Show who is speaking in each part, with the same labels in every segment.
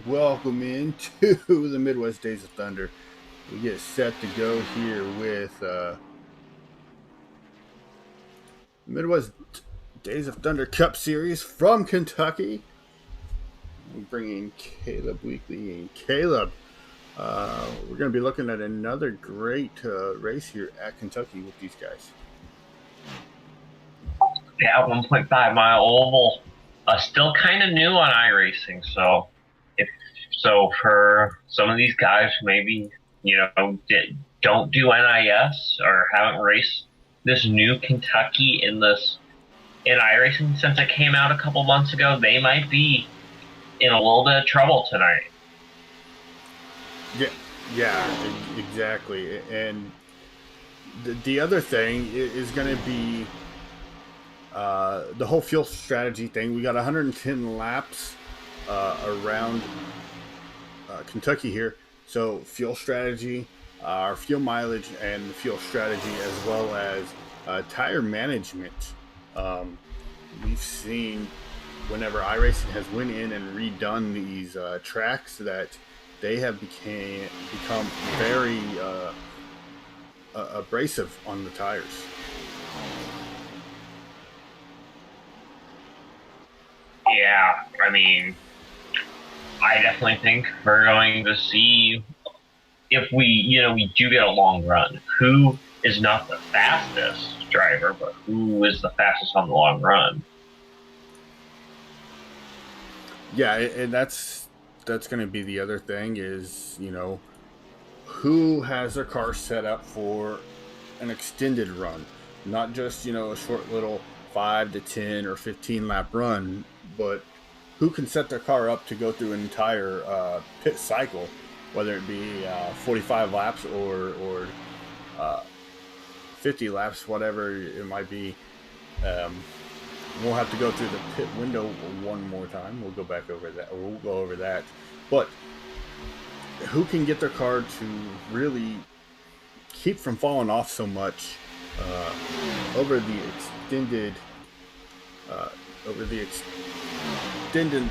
Speaker 1: welcome into the Midwest Days of Thunder. We get set to go here with Midwest Days of Thunder Cup Series from Kentucky. We bring in Caleb Weekly and Caleb. We're going to be looking at another great race here at Kentucky with these guys.
Speaker 2: Yeah, 1.5 mile oval. Still kind of new on iRacing, so for some of these guys who maybe don't do NIS or haven't raced this new Kentucky in iRacing since it came out a couple months ago, they might be in a little bit of trouble tonight.
Speaker 1: Yeah, exactly. And the other thing is going to be the whole fuel strategy thing. We got 110 laps around Kentucky here. So fuel strategy, our fuel mileage, and the fuel strategy, as well as tire management. We've seen whenever iRacing has went in and redone these tracks that they have become very abrasive on the tires.
Speaker 2: Yeah, I mean, I definitely think we're going to see if we do get a long run, who is not the fastest driver, but who is the fastest on the long run.
Speaker 1: Yeah, and that's going to be the other thing is, who has their car set up for an extended run, not just, a short little 5 to 10 or 15 lap run, but who can set their car up to go through an entire pit cycle, whether it be 45 laps or 50 laps, whatever it might be. We'll have to go through the pit window one more time. We'll go back over that. We'll go over that. But who can get their car to really keep from falling off so much over the extended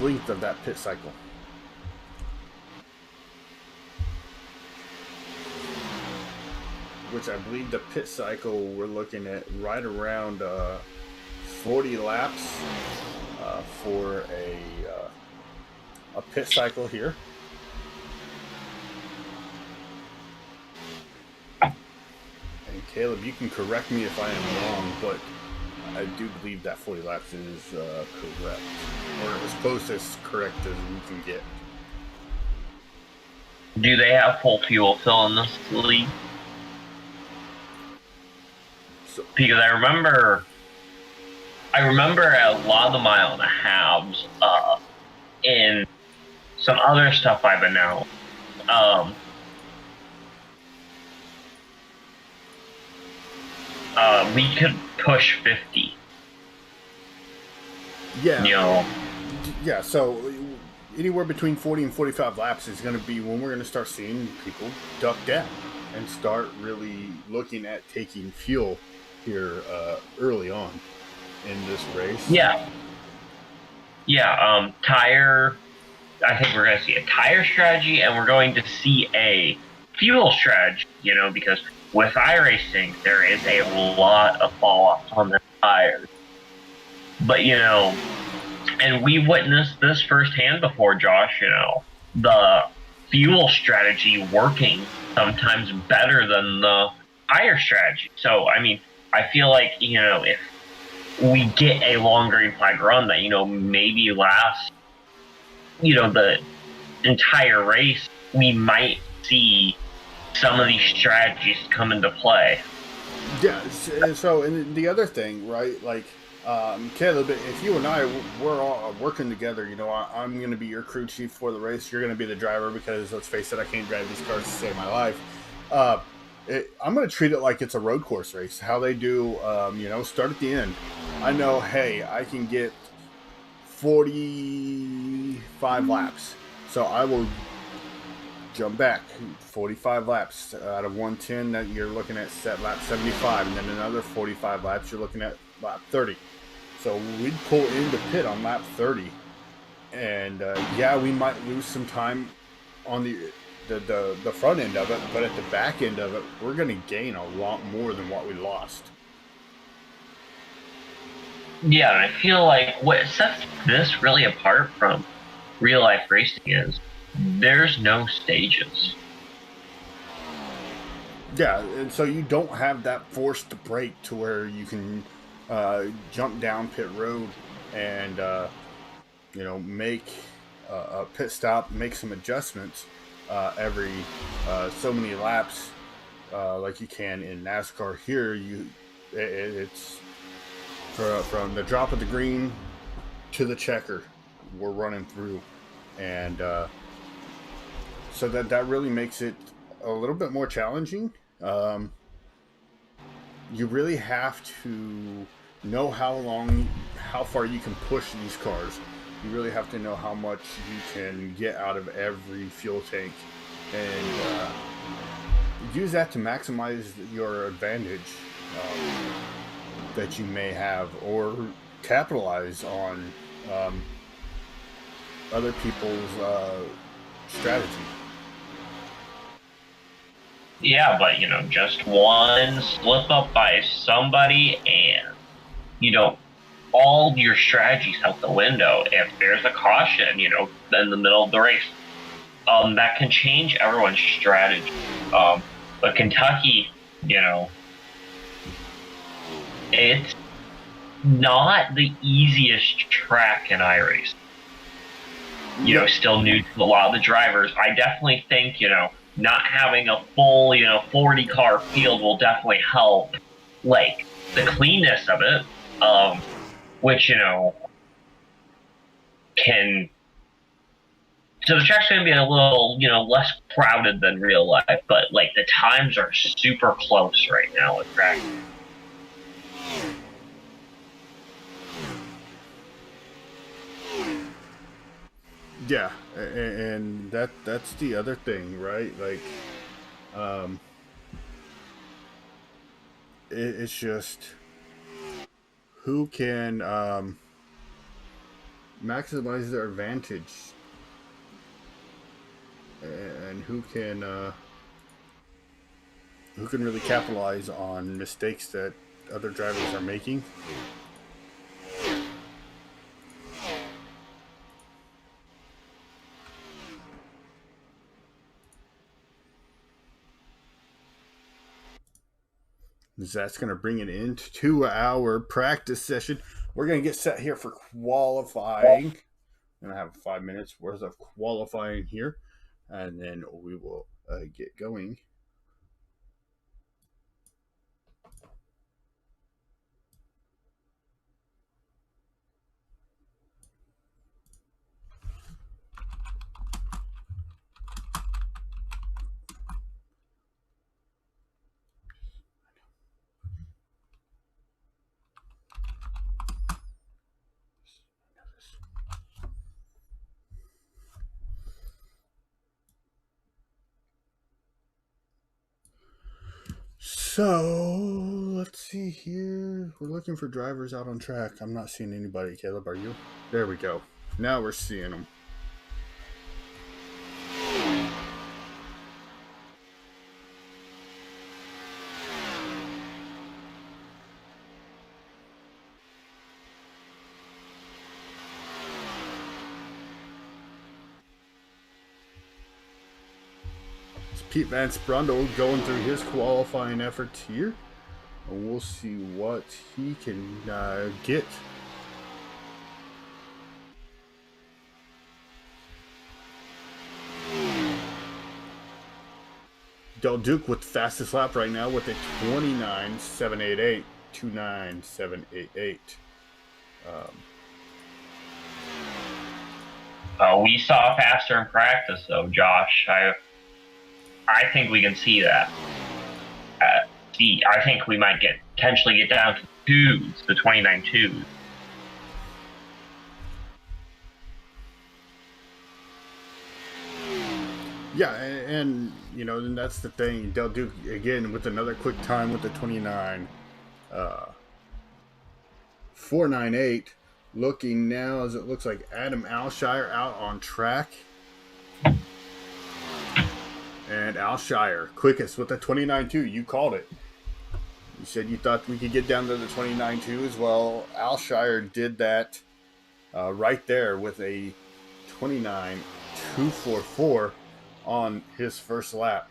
Speaker 1: length of that pit cycle? Which I believe the pit cycle we're looking at right around 40 laps for a pit cycle here. And Caleb, you can correct me if I am wrong, but I do believe that 40 laps is correct, or as close as correct as we can get.
Speaker 2: Do they have full fuel fill in this league? Because I remember a lot of the mile and a halves in some other stuff I've announced. We could push 50.
Speaker 1: Yeah. Yeah, so anywhere between 40 and 45 laps is going to be when we're going to start seeing people duck down and start really looking at taking fuel here early on in this race.
Speaker 2: Yeah. Tire. I think we're going to see a tire strategy, and we're going to see a fuel strategy. Because with iRacing, there is a lot of fall off on the tires. But and we witnessed this firsthand before, Josh. The fuel strategy working sometimes better than the tire strategy. So I mean, I feel like if we get a long green flag run that maybe lasts the entire race, we might see some of these strategies come into play.
Speaker 1: Yeah. So, and the other thing, right? Like, Caleb, if you and I we're all working together, I'm going to be your crew chief for the race. You're going to be the driver because let's face it, I can't drive these cars to save my life. I'm going to treat it like it's a road course race. How they do, start at the end. I know, hey, I can get 45 laps, so I will jump back 45 laps out of 110. That you're looking at set lap 75, and then another 45 laps. You're looking at lap 30. So we'd pull into pit on lap 30 And yeah, we might lose some time on the front end of it, but at the back end of it, we're going to gain a lot more than what we lost.
Speaker 2: Yeah, and I feel like what sets this really apart from real life racing is there's no stages.
Speaker 1: Yeah, and so you don't have that forced break to where you can jump down pit road and make a pit stop, make some adjustments every so many laps, like you can in NASCAR. Here, it's from the drop of the green to the checker, we're running through, and so that really makes it a little bit more challenging. Um, you really have to know how far you can push these cars. You really have to know how much you can get out of every fuel tank, and use that to maximize your advantage that you may have, or capitalize on um, other people's strategy.
Speaker 2: Yeah, but just one slip up by somebody and all your strategies out the window. If there's a caution, in the middle of the race, that can change everyone's strategy. But Kentucky, it's not the easiest track in iRace. Still new to a lot of the drivers. I definitely think, not having a full, 40 car field will definitely help, like, the cleanness of it, which, can. So the track's going to be a little, less crowded than real life, but, like, the times are super close right now with track.
Speaker 1: Yeah, and that's the other thing, right? Like, um, it's just who can maximize their advantage, and who can really capitalize on mistakes that other drivers are making. That's going to bring it into our practice session. We're going to get set here for qualifying. I'm going to have 5 minutes worth of qualifying here, and then we will get going. So let's see here. We're looking for drivers out on track. I'm not seeing anybody. Caleb, are you? There we go. Now we're seeing them. It's Pete Van Sprundle going through his qualifying efforts here. And we'll see what he can get. Del Duke with the fastest lap right now with a 29.788. 29.788.
Speaker 2: We saw faster in practice, though, Josh. I think we can see that. I think we might potentially get down to twos, the 29.2s.
Speaker 1: Yeah, and and that's the thing. Del Duke again with another quick time with the 29. 498. Looking now as it looks like Adam Alshire out on track. And Alshire, quickest with the 29.2. You called it. You said you thought we could get down to the 29.2 as well. Alshire did that right there with a 29.244 on his first lap.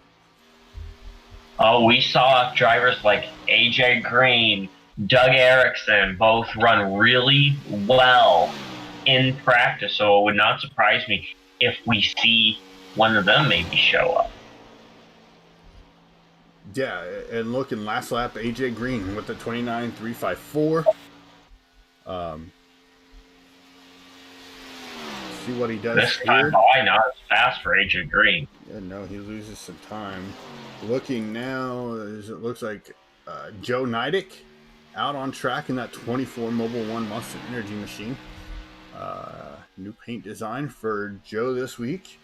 Speaker 2: Oh, we saw drivers like AJ Green, Doug Erickson both run really well in practice, so it would not surprise me if we see one of them maybe show up.
Speaker 1: Yeah, and look, in last lap, AJ Green with the 29.354. See what he does
Speaker 2: this
Speaker 1: here.
Speaker 2: time, why not as fast for AJ Green?
Speaker 1: Yeah, no, he loses some time. Looking now, as it looks like Joe Nidick out on track in that 24 Mobile One Monster Energy machine. New paint design for Joe this week.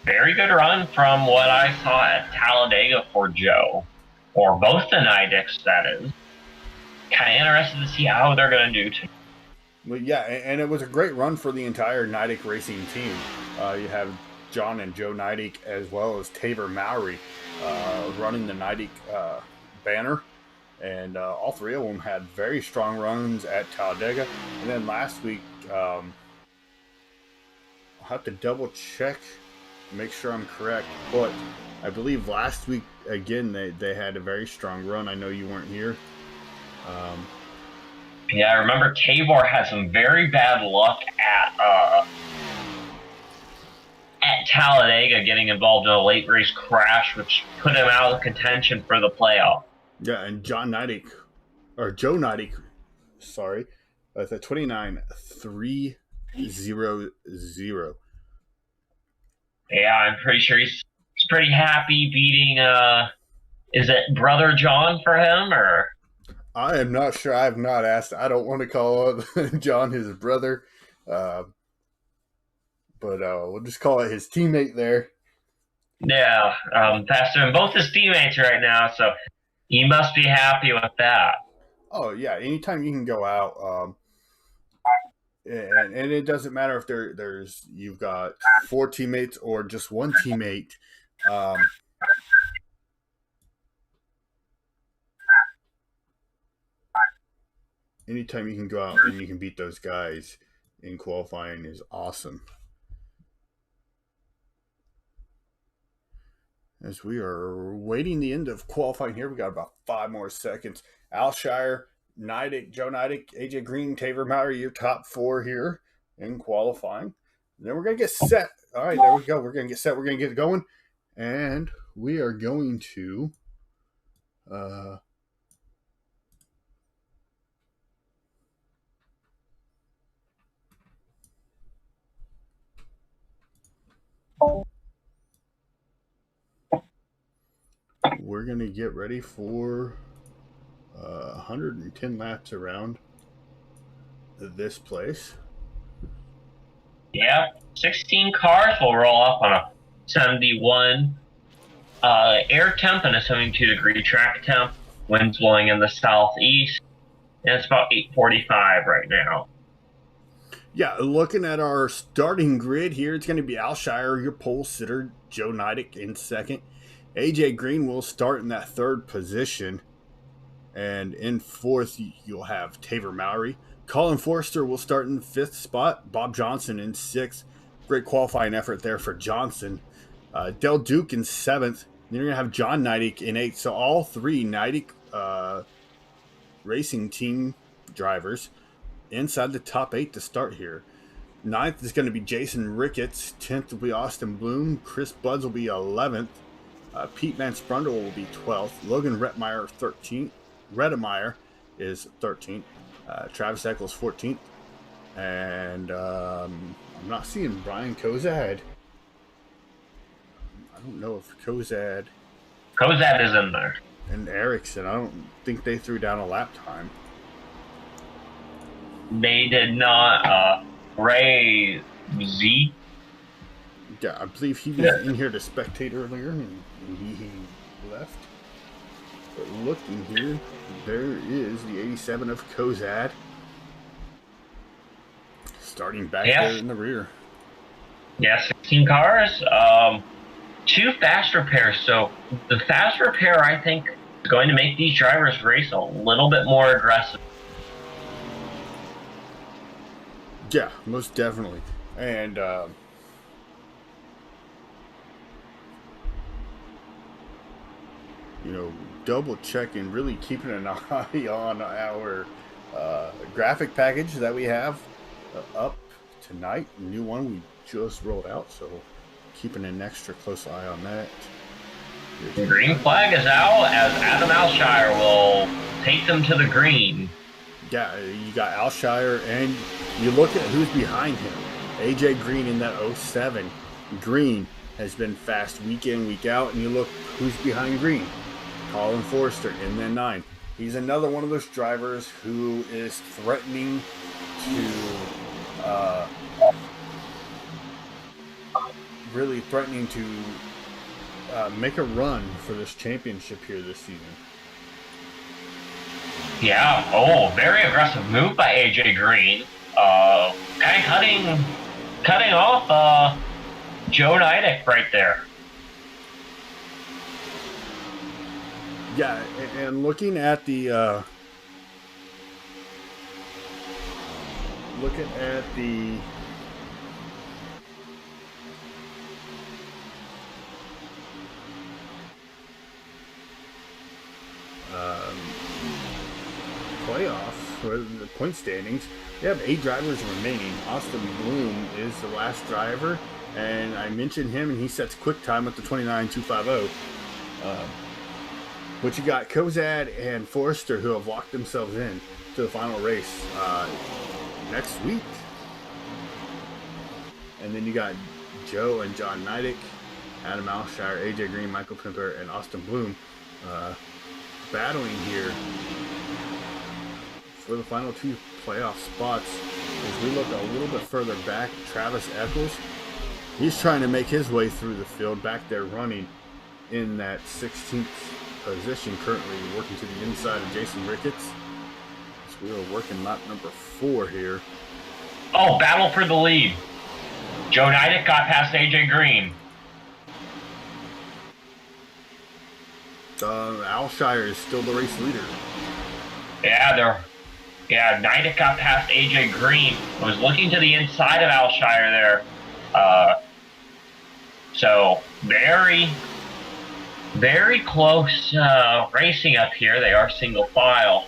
Speaker 2: Very good run from what I saw at Talladega for Joe, or both the Nidicks, that is. Kind of interested to see how they're going to do tonight.
Speaker 1: Well, yeah, and it was a great run for the entire Nidick racing team. You have John and Joe Nidick as well as Taver Mowry running the Nidick banner. And all three of them had very strong runs at Talladega. And then last week, I'll have to double check, make sure I'm correct. But I believe last week, again, they had a very strong run. I know you weren't here.
Speaker 2: Yeah, I remember Tabor had some very bad luck at Talladega, getting involved in a late race crash, which put him out of contention for the playoff.
Speaker 1: Yeah, and Joe Nidick, sorry, with a 29.300.
Speaker 2: Yeah, I'm pretty sure he's pretty happy beating, is it Brother John for him, or?
Speaker 1: I am not sure. I have not asked. I don't want to call John his brother, but we'll just call it his teammate there.
Speaker 2: Yeah, faster than both his teammates right now, so he must be happy with that.
Speaker 1: Oh yeah, anytime you can go out, and it doesn't matter if you've got 4 teammates or just one teammate. Anytime you can go out and you can beat those guys in qualifying is awesome. As we are waiting the end of qualifying here, we got about 5 more seconds. Alshire, Nidick, Joe Nidick, AJ Green, Taver Mowry, your top 4 here in qualifying. And then we're going to get set. All right, there we go. We're going to get set. We're going to get it going. And we are going to we're going to get ready for 110 laps around this place.
Speaker 2: Yeah, 16 cars will roll up on a 71 air temp and a 72-degree track temp. Winds blowing in the southeast, and it's about 8:45 right now.
Speaker 1: Yeah, looking at our starting grid here, it's going to be Alshire, your pole sitter, Joe Nidick in second. AJ Green will start in that 3rd position. And in 4th, you'll have Taver Mowry. Colin Forster will start in 5th spot. Bob Johnson in 6th. Great qualifying effort there for Johnson. Del Duke in 7th. Then you're going to have John Nidick in 8th. So all 3 Nidick racing team drivers inside the top 8 to start here. 9th is going to be Jason Ricketts. 10th will be Austin Bloom. Chris Buds will be 11th. Pete Van Sprundle will be 12th. Logan Rettmeyer 13th. Redemeyer is 13th. Travis Eccles 14th. And I'm not seeing Brian Kozad. I don't know if Kozad
Speaker 2: is in there.
Speaker 1: And Erickson, I don't think they threw down a lap time.
Speaker 2: They did not. Ray Z.
Speaker 1: Yeah, I believe he was in here to spectate earlier, and he left. But looking here, there is the 87 of Kozad. starting back
Speaker 2: Yes.
Speaker 1: there in the rear.
Speaker 2: Yeah, 16 cars. 2 fast repairs. So the fast repair, I think, is going to make these drivers race a little bit more aggressive.
Speaker 1: Yeah, most definitely. And you know, double checking, really keeping an eye on our graphic package that we have up tonight. A new one we just rolled out, so keeping an extra close eye on that.
Speaker 2: The green flag is out as Adam Alshire will take them to the green.
Speaker 1: Yeah, you got Alshire, and you look at who's behind him. AJ Green in that 07. Green has been fast week in, week out, and you look who's behind Green. Colin Forrester in the 9. He's another one of those drivers who is threatening to, really threatening to make a run for this championship here this season.
Speaker 2: Yeah, very aggressive move by AJ Green. Kind of cutting off Joe Neidick right there.
Speaker 1: Yeah, and looking at the playoffs, or the point standings, they have 8 drivers remaining. Austin Bloom is the last driver, and I mentioned him, and he sets quick time with the 29.250. But you got Kozad and Forrester who have locked themselves in to the final race next week. And then you got Joe and John Neidick, Adam Alshire, AJ Green, Michael Pimper, and Austin Bloom battling here for the final 2 playoff spots. As we look a little bit further back, Travis Eccles, he's trying to make his way through the field back there running in that 16th position, currently working to the inside of Jason Ricketts. So we are working lap number 4 here.
Speaker 2: Oh, battle for the lead. Joe Neidick got past AJ Green.
Speaker 1: Alshire is still the race leader.
Speaker 2: Yeah, Neidick got past AJ Green. Was looking to the inside of Alshire there. So very, very close racing up here. They are single file.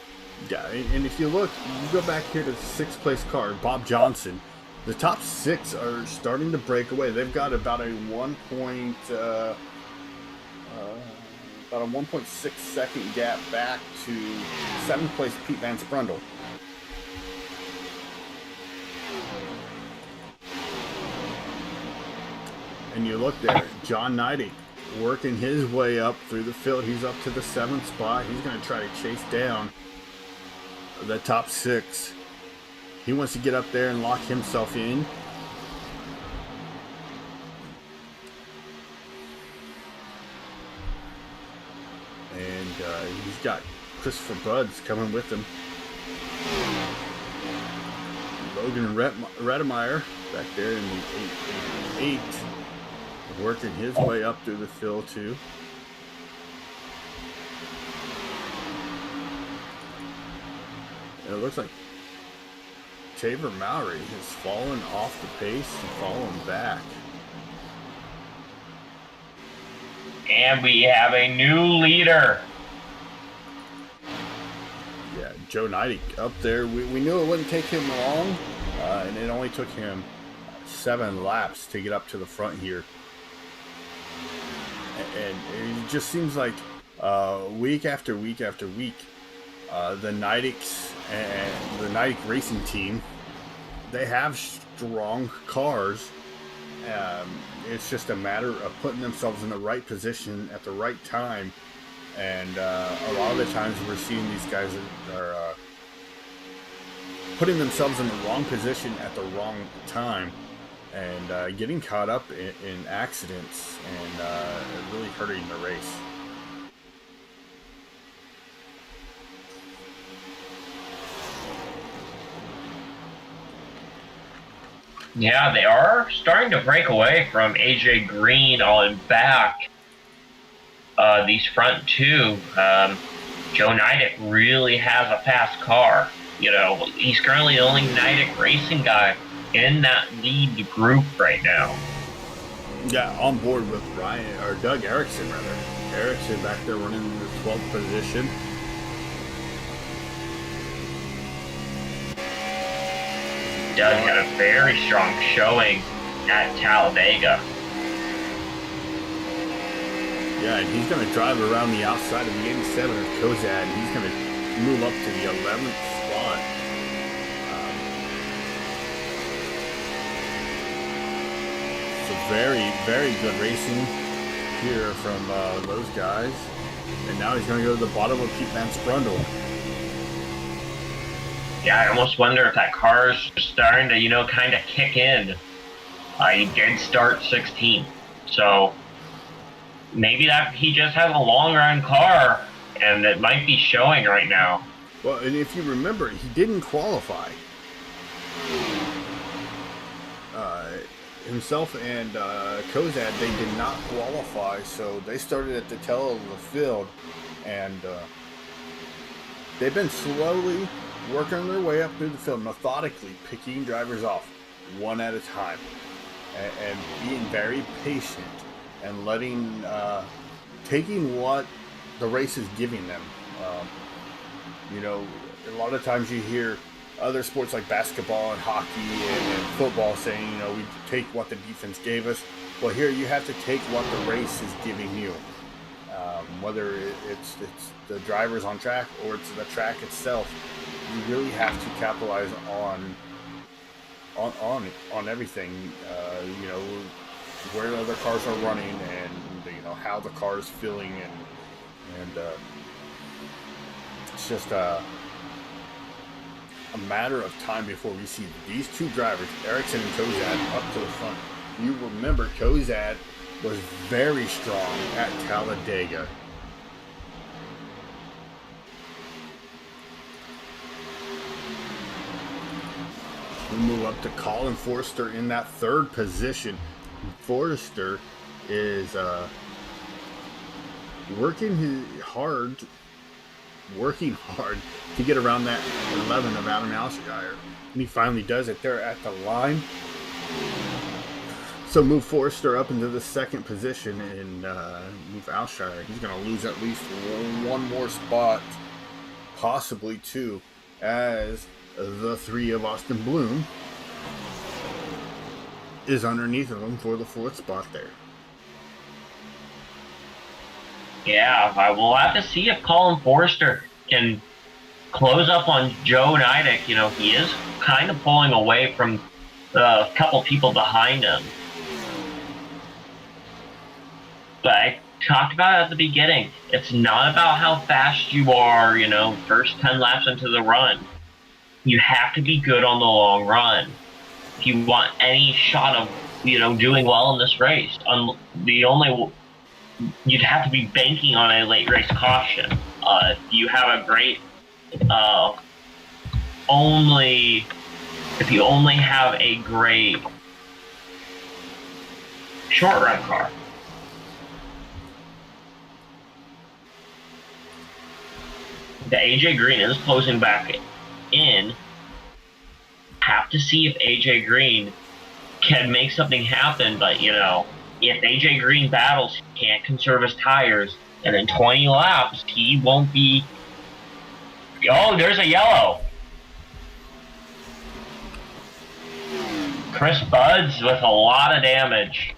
Speaker 1: Yeah, and if you look, you go back here to the 6th place car, Bob Johnson. The top 6 are starting to break away. They've got about a 1.6 second gap back to 7th place Pete Van Sprundle. And you look there, John Neidick working his way up through the field. He's up to the 7th spot. He's going to try to chase down the top 6. He wants to get up there and lock himself in. And he's got Christopher Buds coming with him. Logan Redemeyer back there in the 8, working his way up through the field too. And it looks like Tabor Mowry has fallen off the pace and fallen back.
Speaker 2: And we have a new leader.
Speaker 1: Yeah, Joe Neidick up there. We knew it wouldn't take him long, and it only took him 7 laps to get up to the front here. And it just seems like week after week after week, the Neidicks and the Neidick racing team, they have strong cars. It's just a matter of putting themselves in the right position at the right time. And a lot of the times we're seeing these guys are putting themselves in the wrong position at the wrong time and getting caught up in accidents and really hurting the race.
Speaker 2: Yeah, they are starting to break away from AJ Green on back. These front two. Joe Nidek really has a fast car. You know, he's currently the only Nidek racing guy in that lead group right now.
Speaker 1: Yeah, on board with Ryan or Doug Erickson rather. Erickson back there running in the 12th position.
Speaker 2: Doug had a very strong showing at Talladega.
Speaker 1: Yeah, and he's going to drive around the outside of the 87 of Kozad, and he's going to move up to the 11th spot. So very, very good racing here from those guys. And now he's going to go to the bottom of Pete Van Sprundle.
Speaker 2: Yeah, I almost wonder if that car's starting to, kind of kick in. He did start 16th, so maybe that he just has a long run car, and it might be showing right now.
Speaker 1: Well, and if you remember, he didn't qualify. Himself and Kozad, they did not qualify, so they started at the tail of the field, and they've been slowly working their way up through the field, methodically picking drivers off one at a time, and being very patient and letting, taking what the race is giving them. A lot of times you hear other sports like basketball and hockey and football saying, we take what the defense gave us. Well, here you have to take what the race is giving you. Whether it's the drivers on track or it's the track itself, you really have to capitalize on everything. Where the other cars are running and how the car is feeling and it's just a matter of time before we see these two drivers, Erickson and Kozad, up to the front. You remember Kozad was very strong at Talladega. We move up to Colin Forster in that third position. Forster is working hard to get around that 11 of Adam Alshire. And he finally does it there at the line. So move Forrester up into the second position and move Alshire. He's going to lose at least one more spot, possibly two, as the 3 of Austin Bloom is underneath of him for the 4th spot there.
Speaker 2: Yeah, we'll have to see if Colin Forster can close up on Joe Nidek. He is kind of pulling away from a couple people behind him. But I talked about it at the beginning. It's not about how fast you are, first 10 laps into the run. You have to be good on the long run. If you want any shot of, doing well in this race, you'd have to be banking on a late race caution. If you have a great, if you only have a great short run car. The AJ Green is closing back in. Have to see if AJ Green can make something happen, but if AJ Green battles, he can't conserve his tires, and in 20 laps, he won't be. Oh, there's a yellow. Chris Buds with a lot of damage.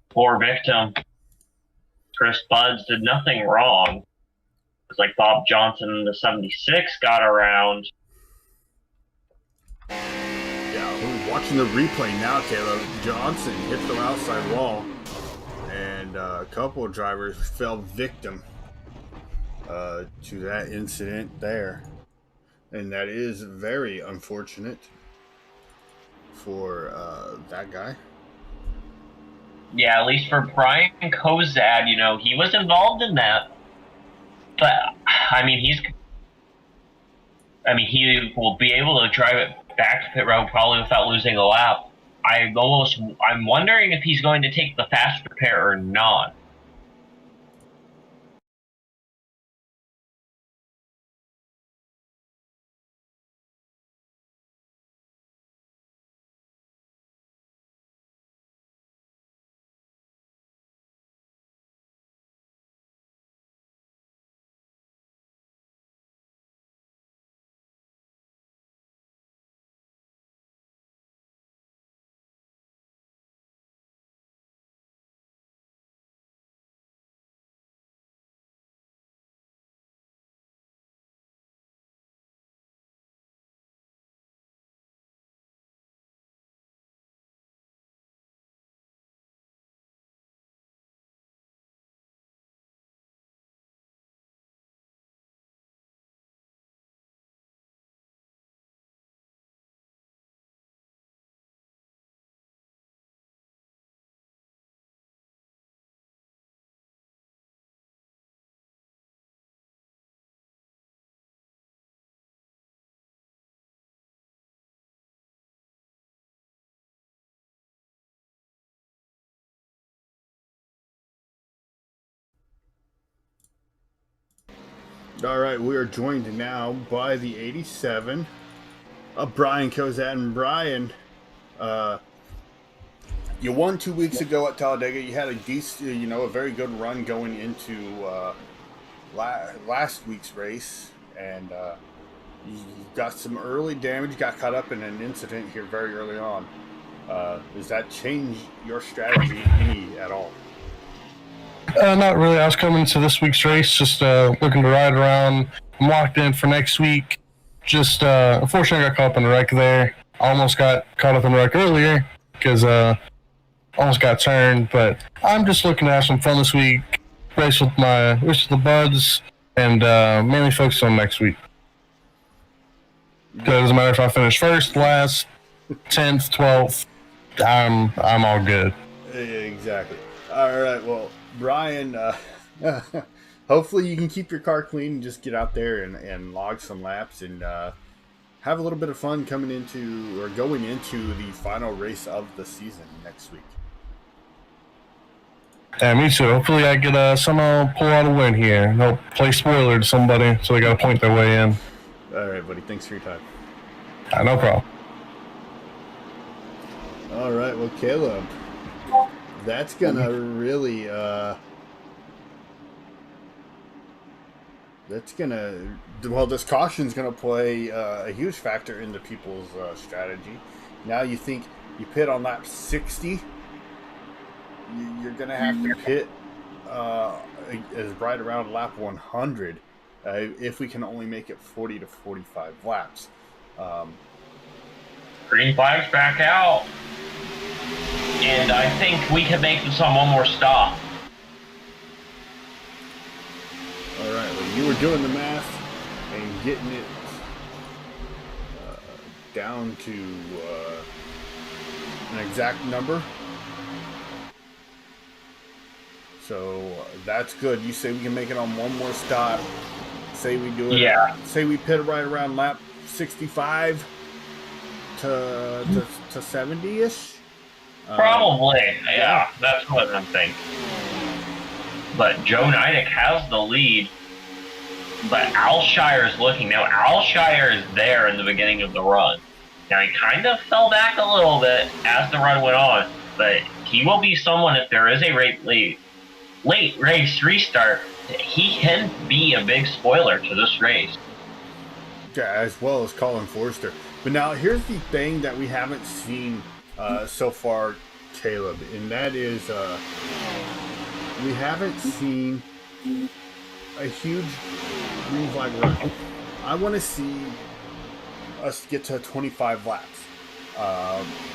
Speaker 2: Poor victim. Chris Buds did nothing wrong. It's like Bob Johnson in the 76 got around.
Speaker 1: Yeah, we're watching the replay now, Caleb. Johnson hit the outside wall, and a couple of drivers fell victim to that incident there. And that is very unfortunate for that guy.
Speaker 2: Yeah, at least for Brian Kozad, he was involved in that. But I mean, he will be able to drive it back to pit road probably without losing a lap. I'm wondering if he's going to take the fast repair or not.
Speaker 1: All right, we are joined now by the 87 of Brian Kozad. And Brian, uh, you won 2 weeks ago at Talladega. You had a decent, a very good run going into last week's race, and you got some early damage. Got caught up in an incident here very early on. Does that change your strategy any at all?
Speaker 3: Not really. I was coming to this week's race just looking to ride around. I'm locked in for next week. Just unfortunately, I got caught up in a wreck there. I almost got caught up in a wreck earlier because almost got turned. But I'm just looking to have some fun this week. Race with the buds, and mainly focus on next week. It doesn't matter if I finish first, last, 10th, 12th. I'm all good.
Speaker 1: Exactly. All right. Well, Brian, hopefully you can keep your car clean and just get out there and log some laps and have a little bit of fun going into the final race of the season next week.
Speaker 3: Yeah, me too. Hopefully I could somehow pull out a win here. Help play spoiler to somebody so they got to point their way in.
Speaker 1: All right, buddy. Thanks for your time.
Speaker 3: No problem.
Speaker 1: All right. Well, Caleb, that's going to really this caution's going to play a huge factor into people's strategy. Now you think you pit on lap 60, you're going to have to pit as right around lap 100 if we can only make it 40 to 45 laps.
Speaker 2: Green flag's back out. And I think we can make this on one more stop.
Speaker 1: All right, well, you were doing the math and getting it down to an exact number. So that's good. You say we can make it on one more stop. Say we do it.
Speaker 2: Yeah.
Speaker 1: Say we pit right around lap 65 to 70-ish.
Speaker 2: Probably. Yeah, that's what I'm thinking. But Joe Nidek has the lead. But Alshire is looking. Now, Alshire is there in the beginning of the run. Now, he kind of fell back a little bit as the run went on. But he will be someone, if there is a late race restart, he can be a big spoiler to this race.
Speaker 1: Yeah, as well as Colin Forster. But now, here's the thing that we haven't seen so far, Caleb, and that is we haven't seen a huge green flag run. I want to see us get to 25 laps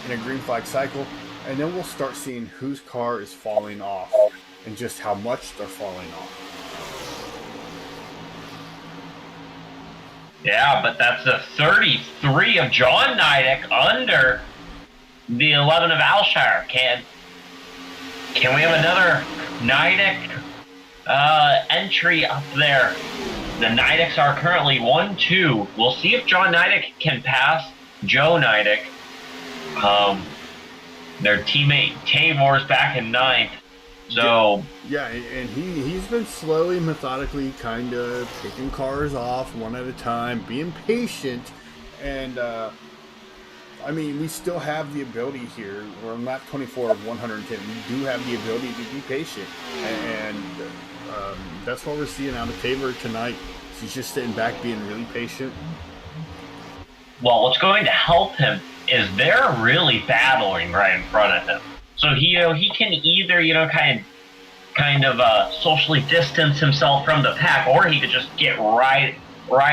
Speaker 1: in a green flag cycle, and then we'll start seeing whose car is falling off and just how much they're falling off.
Speaker 2: Yeah, but that's a 33 of John Nidek under the 11 of Alshire. Can we have another Nidec entry up there? The Nidecs are currently 1-2. We'll see if John Nidec can pass Joe Nidec. Their teammate Tavor's back in 9th. So
Speaker 1: yeah, and he's been slowly, methodically, kind of taking cars off one at a time, being patient, and I mean, we still have the ability here. We're on lap 24 of 110. We do have the ability to be patient, and that's what we're seeing out of Tavor tonight. He's just sitting back, being really patient.
Speaker 2: Well, what's going to help him is they're really battling right in front of him. So he can either kind of socially distance himself from the pack, or he could just get right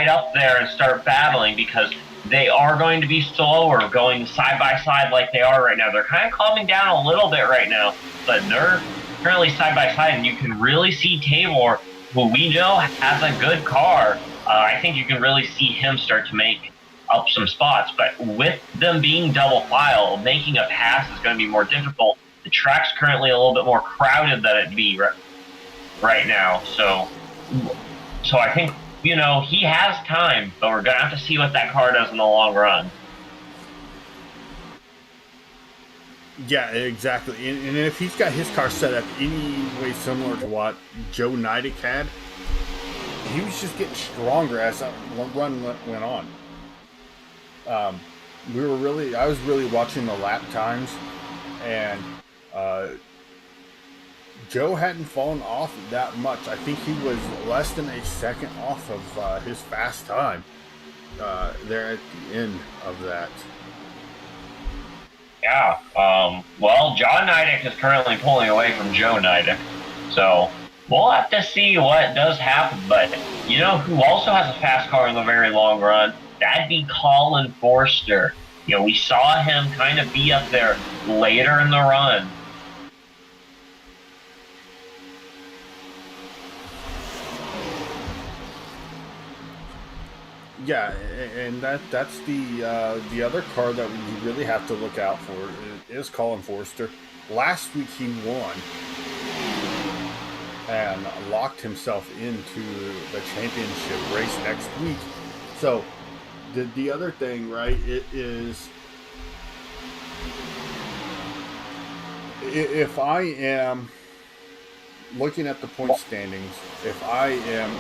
Speaker 2: up there and start battling, because they are going to be slower going side by side like they are right now. They're kind of calming down a little bit right now, but they're currently side by side, and you can really see Tavor, who we know has a good car. I think you can really see him start to make up some spots, but with them being double file, making a pass is going to be more difficult. The track's currently a little bit more crowded than it'd be right now, so I think, he has time, but we're going to have to see what that car does in the long run.
Speaker 1: Yeah, exactly. And if he's got his car set up any way similar to what Joe Nidec had, he was just getting stronger as the run went on. I was really watching the lap times, and Joe hadn't fallen off that much. I think he was less than a second off of his fast time there at the end of that.
Speaker 2: Yeah. Well, John Nidec is currently pulling away from Joe Nidec, so we'll have to see what does happen. But who also has a fast car in the very long run? That'd be Colin Forster. We saw him kind of be up there later in the run.
Speaker 1: Yeah, and that's the other car that we really have to look out for is Colin Forster. Last week he won and locked himself into the championship race next week. So the other thing, right, it is, if I am looking at the point standings, if I am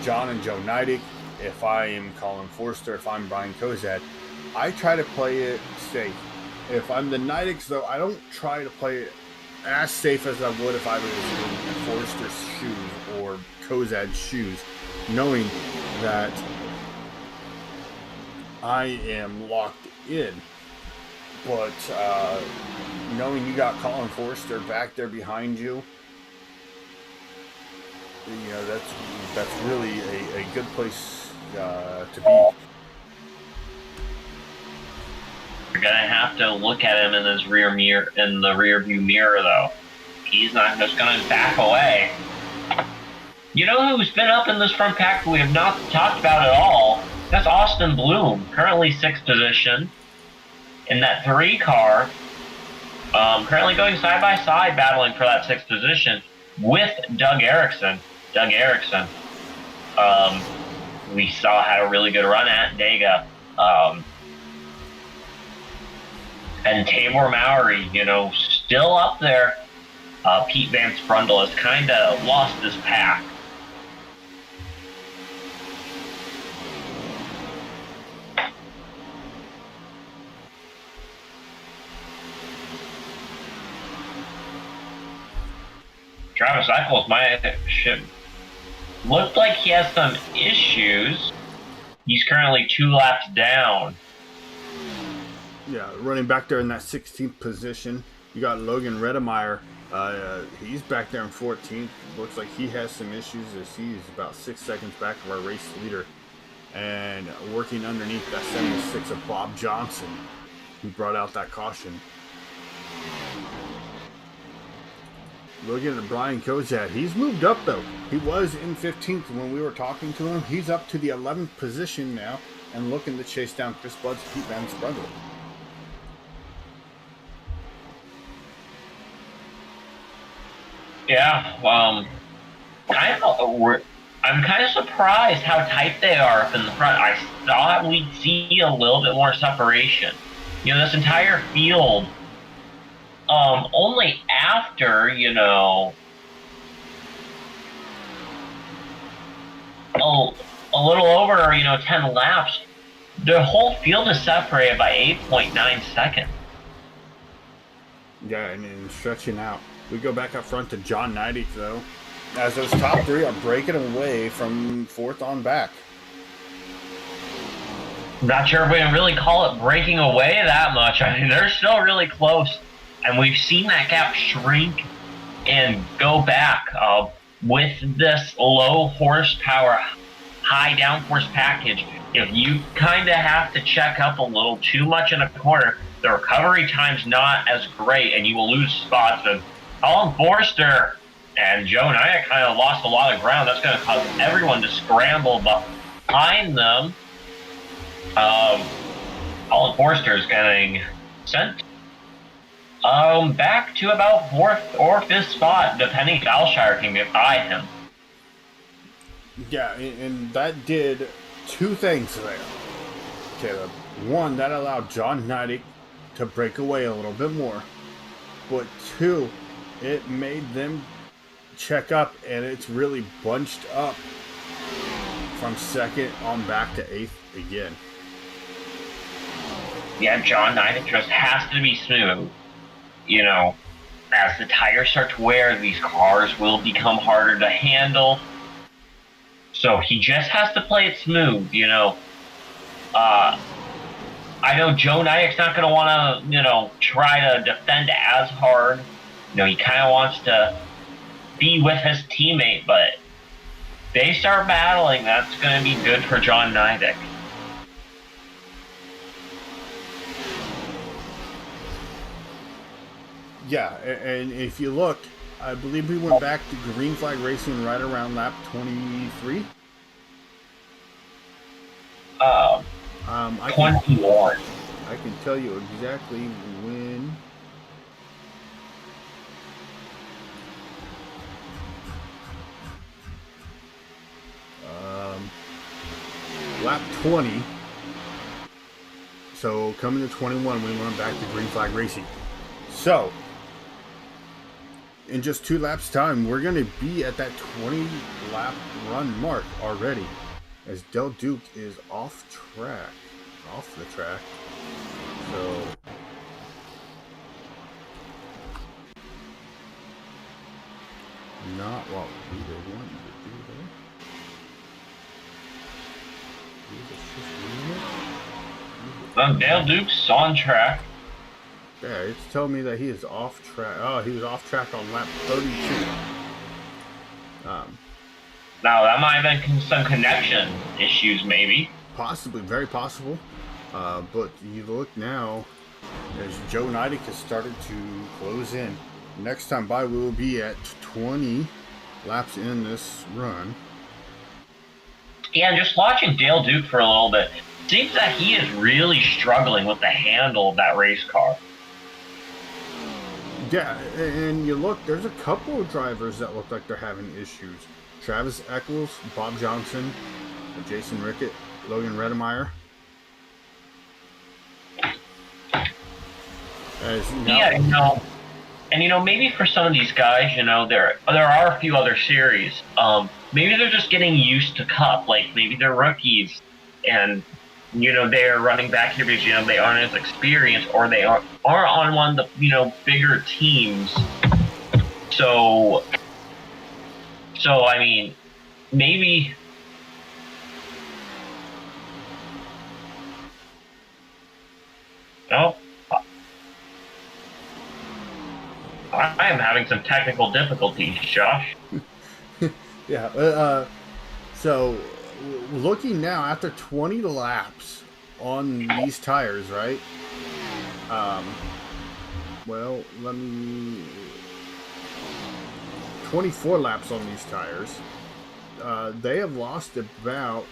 Speaker 1: John and Joe Nidec, if I am Colin Forster, if I'm Brian Kozad, I try to play it safe. If I'm the Nidecs, though, I don't try to play it as safe as I would if I was in Forster's shoes or Kozad's shoes, knowing that I am locked in. But knowing you got Colin Forster back there behind you, that's really a good place to be.
Speaker 2: You're gonna have to look at him in his rear view mirror, though. He's not just gonna back away. You know who's been up in this front pack we have not talked about at all? That's Austin Bloom, currently 6th position in that 3 car. Currently going side by side, battling for that 6th position with Doug Erickson. We saw had a really good run at Dega. And Tabor Mowry, still up there. Pete Van Sprundle has kind of lost his pack. Travis Eccles looked like he has some issues. He's currently 2 laps down.
Speaker 1: Yeah, running back there in that 16th position. You got Logan Redemeyer. He's back there in 14th. Looks like he has some issues as he's about 6 seconds back of our race leader. And working underneath that 76 of Bob Johnson, who brought out that caution. Looking at Brian Kozad, he's moved up though. He was in 15th when we were talking to him. He's up to the 11th position now and looking to chase down Chris Budd's Pete Van Sprundle.
Speaker 2: Yeah, kind of. I'm kind of surprised how tight they are up in the front. I thought we'd see a little bit more separation. This entire field, only after a little over 10 laps, the whole field is separated by 8.9 seconds.
Speaker 1: Yeah, and stretching out. We go back up front to John Neidig, though, as those top three are breaking away from fourth on back.
Speaker 2: Not sure if we can really call it breaking away that much. I mean, they're still really close, and we've seen that gap shrink and go back with this low horsepower, high downforce package. If you kind of have to check up a little too much in a corner, the recovery time's not as great, and you will lose spots. And Colin Forster and Joe Neidig kind of lost a lot of ground. That's going to cause everyone to scramble behind them. Colin Forster is getting sent back to about fourth or fifth spot, depending if Alshire can get by him.
Speaker 1: Yeah, and that did two things there, Caleb. One, that allowed John Neidig to break away a little bit more. But two, it made them check up, and it's really bunched up from second on back to eighth again.
Speaker 2: Yeah, John Neidig just has to be smooth. As the tires start to wear, these cars will become harder to handle. So he just has to play it smooth, I know Joe Neidig's not going to want to, try to defend as hard. He kind of wants to be with his teammate, but they start battling, that's going to be good for John Neidig.
Speaker 1: Yeah, and if you look, I believe we went back to green flag racing right around lap 23.
Speaker 2: 21.
Speaker 1: I can tell you exactly when. Lap 20. So coming to 21, we went back to green flag racing. So in just 2 laps time, we're going to be at that 20 lap run mark already, as Del Duke is off the track. So not what we were wanting to do there.
Speaker 2: Del Duke's on track.
Speaker 1: Yeah, it's telling me that he is off track. Oh, he was off track on lap 32.
Speaker 2: Now, that might have been some connection issues, maybe.
Speaker 1: Possibly, very possible. But you look now, as Joe Neidig has started to close in. Next time by, we will be at 20 laps in this run.
Speaker 2: Yeah, just watching Dale Duke for a little bit, seems that he is really struggling with the handle of that race car.
Speaker 1: Yeah, and you look, there's a couple of drivers that look like they're having issues. Travis Eccles, Bob Johnson, Jason Rickett, Logan Redemeyer.
Speaker 2: Yeah, and maybe for some of these guys, there are a few other series. Maybe they're just getting used to Cup, like maybe they're rookies, and they're running back here because they aren't as experienced, or they are on one of the bigger teams. So I mean, maybe. Oh. I am having some technical difficulties, Josh.
Speaker 1: Yeah, so looking now, after 20 laps on these tires, right? Well, 24 laps on these tires. They have lost about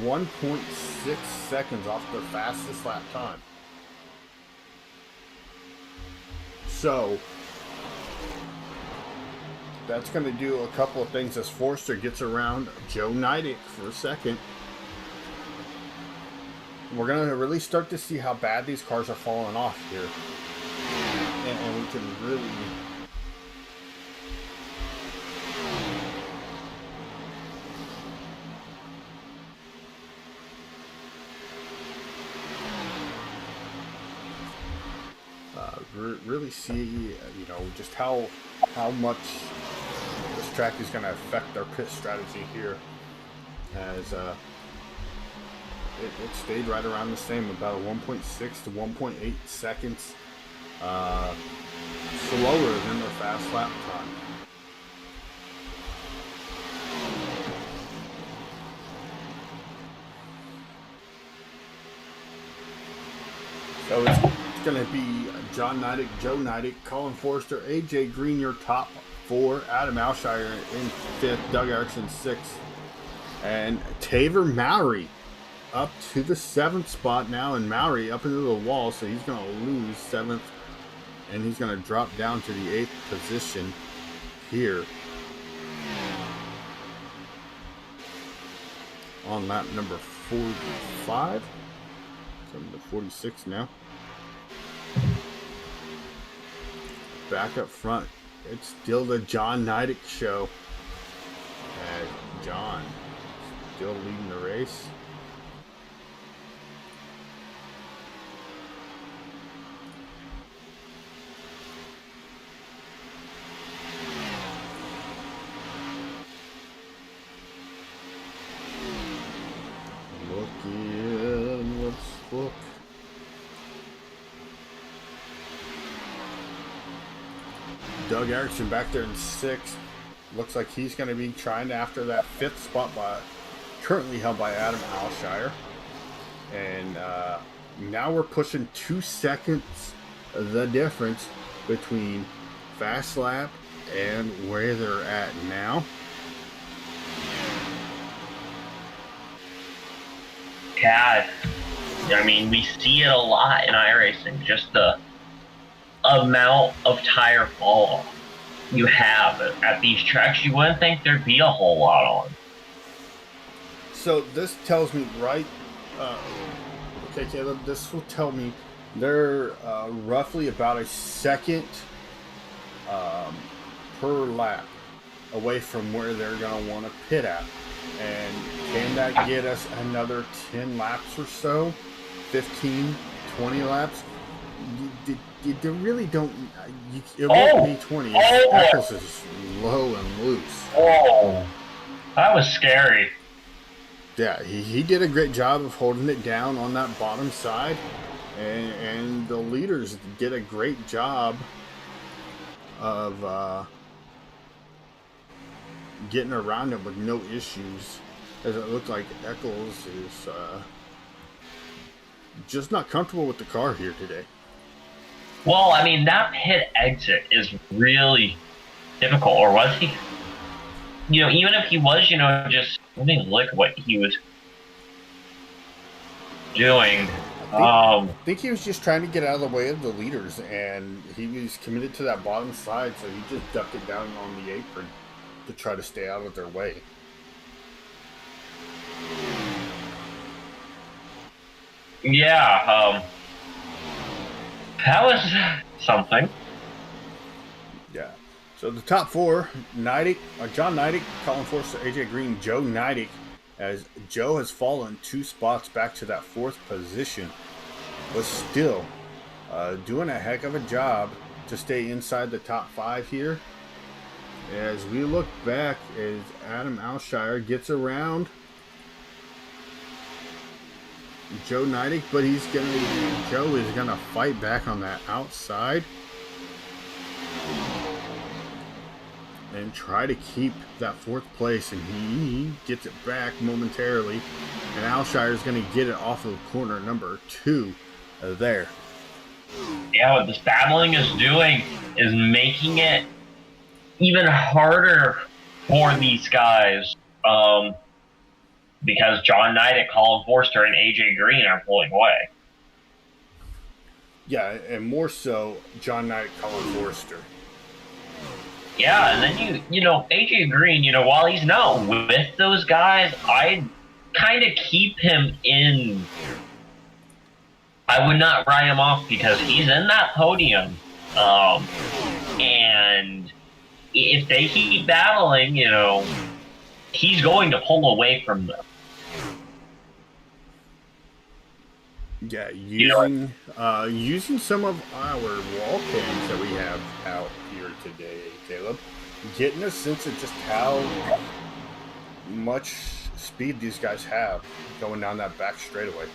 Speaker 1: 1.6 seconds off their fastest lap time. So that's going to do a couple of things as Forster gets around Joe Neidig for a second. We're going to really start to see how bad these cars are falling off here. And we can really... really see, just how much this track is going to affect our pit strategy here, as it stayed right around the same, about 1.6 to 1.8 seconds slower than their fast lap time. So it's going to be John Neidig, Joe Neidig, Colin Forster, AJ Green, your top four, Adam Alshire in fifth, Doug Erickson sixth, and Taver Mowry up to the seventh spot now, and Mowry up into the wall, so he's going to lose seventh, and he's going to drop down to the eighth position here on lap number 45. Coming to 46 now. Back up front, it's still the John Neidig show. And John still leading the race. Let's look. Doug Erickson back there in sixth. Looks like he's going to be trying after that fifth spot, currently held by Adam Alshire. And now we're pushing 2 seconds the difference between fast lap and where they're at now.
Speaker 2: God, I mean, we see it a lot in iRacing, just the amount of tire fall off you have at these tracks. You wouldn't think there'd be a whole lot on.
Speaker 1: So this tells me, right? Okay, Caleb, this will tell me they're roughly about a second per lap away from where they're going to want to pit at. And can that get us another 10 laps or so? 15, 20 laps? You really don't. It won't be 20. Eccles is low and loose.
Speaker 2: Oh, that was scary.
Speaker 1: Yeah, he did a great job of holding it down on that bottom side, and the leaders did a great job of getting around him with no issues, as it looked like Eccles is just not comfortable with the car here today.
Speaker 2: Well, I mean, that pit exit is really difficult, or was he? Even if he was, just let me look at what he was doing.
Speaker 1: I think he was just trying to get out of the way of the leaders, and he was committed to that bottom side, so he just ducked it down on the apron to try to stay out of their way.
Speaker 2: Yeah, that was something.
Speaker 1: Yeah. So the top four, Neidig, John Neidig, Colin Forster, AJ Green, Joe Neidig, as Joe has fallen 2 spots back to that 4th position, but still doing a heck of a job to stay inside the top 5 here. As we look back, as Adam Alshire gets around Joe Neidig, but Joe is gonna fight back on that outside and try to keep that 4th place, and he gets it back momentarily, and Alshire is gonna get it off of corner number 2 there.
Speaker 2: Yeah, what this battling is doing is making it even harder for these guys, because John Neidig, Colin Forster, and AJ Green are pulling away.
Speaker 1: Yeah, and more so John Neidig, Colin Forster.
Speaker 2: Yeah, and then AJ Green, while he's not with those guys, I kind of keep him in. I would not write him off because he's in that podium. And if they keep battling, he's going to pull away from them.
Speaker 1: Yeah,
Speaker 2: You know,
Speaker 1: using some of our wall cams that we have out here today, Caleb, getting a sense of just how much speed these guys have going down that back straightaway.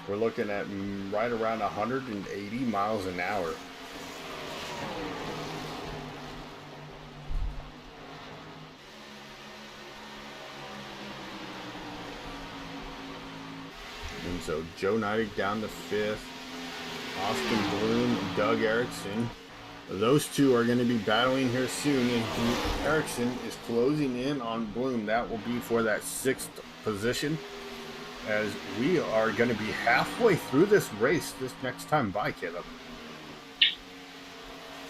Speaker 1: We're looking at right around 180 miles an hour. And so Joe Neidig down to 5th. Austin Bloom, Doug Erickson. Those two are going to be battling here soon. And Erickson is closing in on Bloom. That will be for that 6th position. As we are going to be halfway through this race this next time by, Caleb.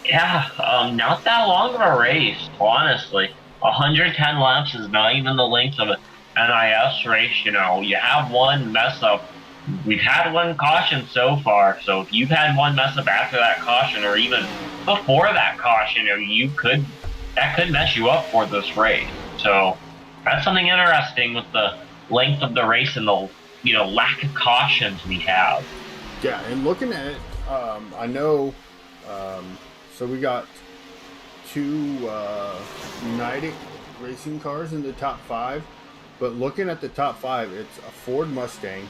Speaker 2: Yeah, not that long of a race, honestly. 110 laps is not even the length of an NIS race. You have one mess up. We've had one caution so far, so if you've had one mess up after that caution, or even before that caution, that could mess you up for this race. So that's something interesting with the length of the race and the lack of cautions we have.
Speaker 1: Yeah, and looking at it, I know. So we got two Neidig racing cars in the top 5, but looking at the top 5, it's a Ford Mustang,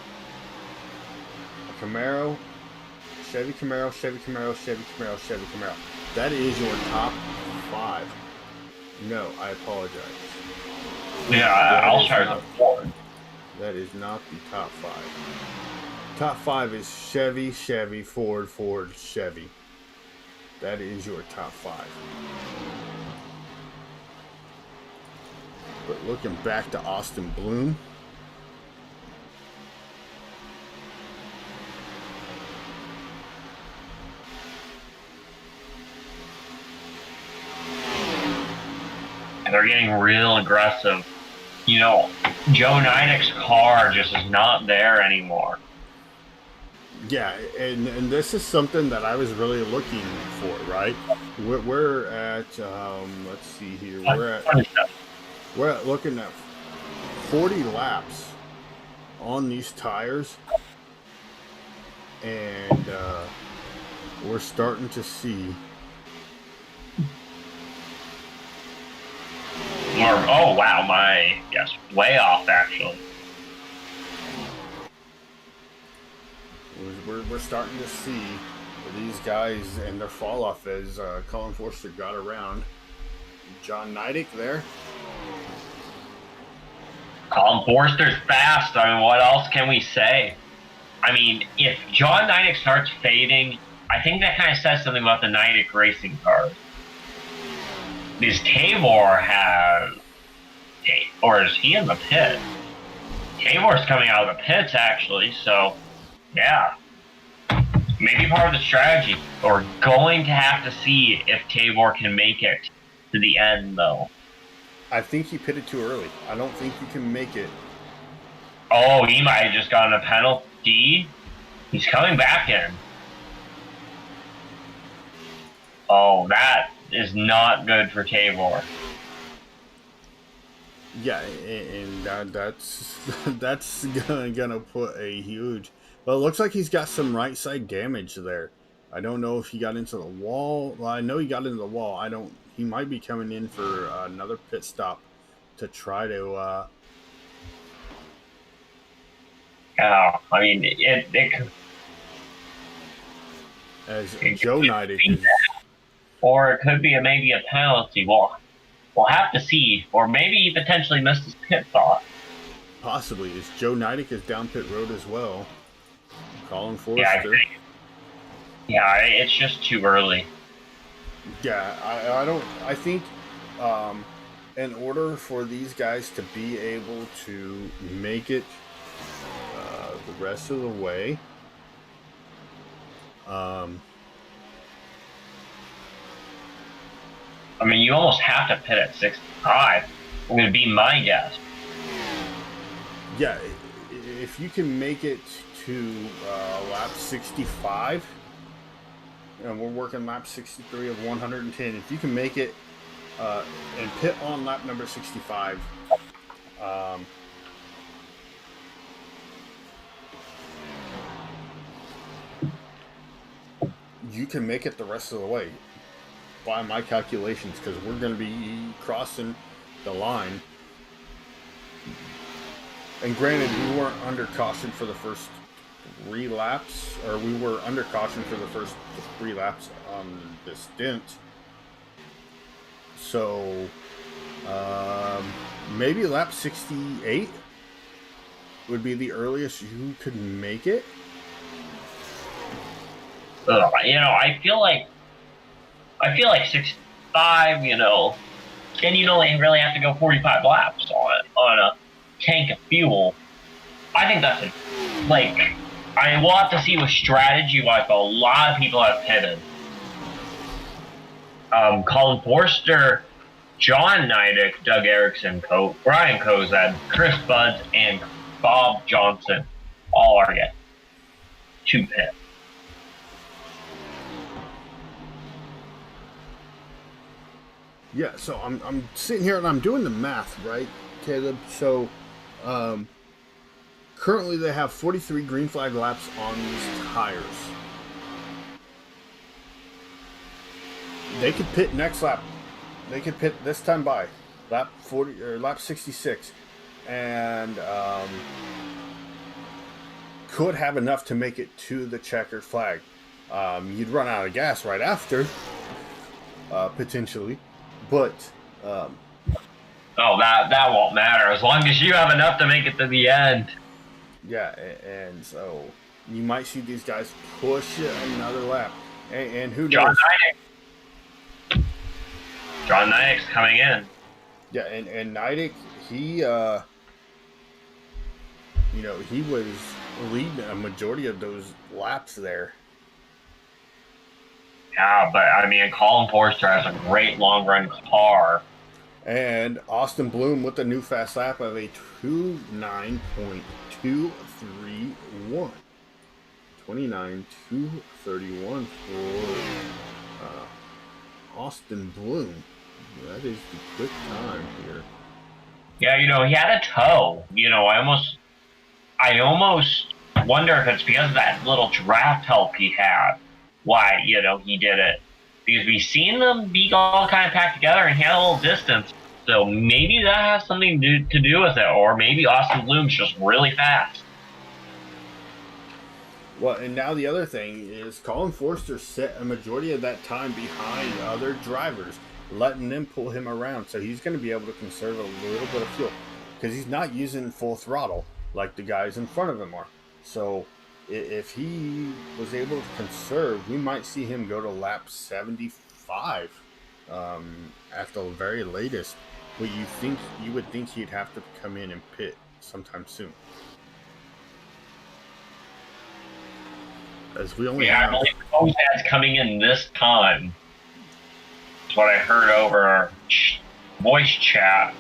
Speaker 1: a Camaro, Chevy Camaro, Chevy Camaro, Chevy Camaro, Chevy Camaro. That is your top 5. No, I apologize.
Speaker 2: Yeah, I'll start with Ford.
Speaker 1: That is not the top 5. Top 5 is Chevy, Chevy, Ford, Ford, Chevy. That is your top 5. But looking back to Austin Bloom.
Speaker 2: And they're getting real aggressive. Joe Neidig's car just is not there anymore.
Speaker 1: Yeah, and this is something that I was really looking for, right? We're at, let's see here, we're at looking at 40 laps on these tires, and we're starting to see.
Speaker 2: Oh wow, way off actually.
Speaker 1: We're starting to see these guys and their fall off as Colin Forster got around John Neidig there.
Speaker 2: Colin Forster's fast. I mean, what else can we say? I mean, if John Neidig starts fading, I think that kind of says something about the Neidig racing cars. Because Tabor or is he in the pit? Tabor's coming out of the pits actually, so yeah. Maybe part of the strategy. We're going to have to see if Tabor can make it to the end, though.
Speaker 1: I think he pitted too early. I don't think he can make it.
Speaker 2: Oh, he might have just gotten a penalty. He's coming back in. Oh, that is not good for Tabor.
Speaker 1: Yeah, and that's gonna put a huge. Well, it looks like he's got some right side damage there. I don't know if he got into the wall. Well, I know he got into the wall. He might be coming in for another pit stop to try to.
Speaker 2: I mean,
Speaker 1: as Joe Neidig.
Speaker 2: Or it could be maybe a penalty. We'll have to see. Or maybe he potentially missed his pit stop.
Speaker 1: Possibly. As Joe Neidig is down pit road as well. Colin Forster.
Speaker 2: Yeah, it's just too early.
Speaker 1: Yeah, I think in order for these guys to be able to make it the rest of the way,
Speaker 2: I mean, you almost have to pit at 65. Would be my guess.
Speaker 1: Yeah, if you can make it to lap 65, and we're working lap 63 of 110. If you can make it and pit on lap number 65, you can make it the rest of the way by my calculations, because we're going to be crossing the line. And granted, we weren't under caution for the first 3 laps, or we were under caution for the first 3 laps on the stint. So maybe lap 68 would be the earliest you could make it.
Speaker 2: I feel like 65. Then you only really have to go 45 laps on a tank of fuel. I think that's we'll have to see with strategy wise, but a lot of people have pitted. Colin Forster, John Neidick, Doug Erickson, Brian Kozad, Chris Buds, and Bob Johnson all are yet to pit.
Speaker 1: Yeah, so I'm sitting here and I'm doing the math, right, Caleb? So currently they have 43 green flag laps on these tires. They could pit next lap. They could pit this time by lap 40 or lap 66, and could have enough to make it to the checkered flag. You'd run out of gas right after, potentially, but
Speaker 2: that won't matter as long as you have enough to make it to the end.
Speaker 1: Yeah, and so you might see these guys push another lap, and who knows?
Speaker 2: John Neidick's coming in.
Speaker 1: Yeah, and Neidick, he he was leading a majority of those laps there.
Speaker 2: Yeah, but I mean, Colin Forster has a great long run car.
Speaker 1: And Austin Bloom with the new fast lap of a 29.231. 29.231 for Austin Bloom. That is the quick time here.
Speaker 2: Yeah, he had a toe. I almost wonder if it's because of that little draft help he had. Why, he did it. Because we've seen them be all kind of packed together and he had a little distance. So maybe that has something to do with it. Or maybe Austin Bloom's just really fast.
Speaker 1: Well, and now the other thing is Colin Forster set a majority of that time behind other drivers, letting them pull him around. So he's going to be able to conserve a little bit of fuel because he's not using full throttle like the guys in front of him are. So if he was able to conserve, we might see him go to lap 75 at the very latest. But you would think he'd have to come in and pit sometime soon. As we only have...
Speaker 2: I believe Kozad's coming in this time. That's what I heard over our voice chat.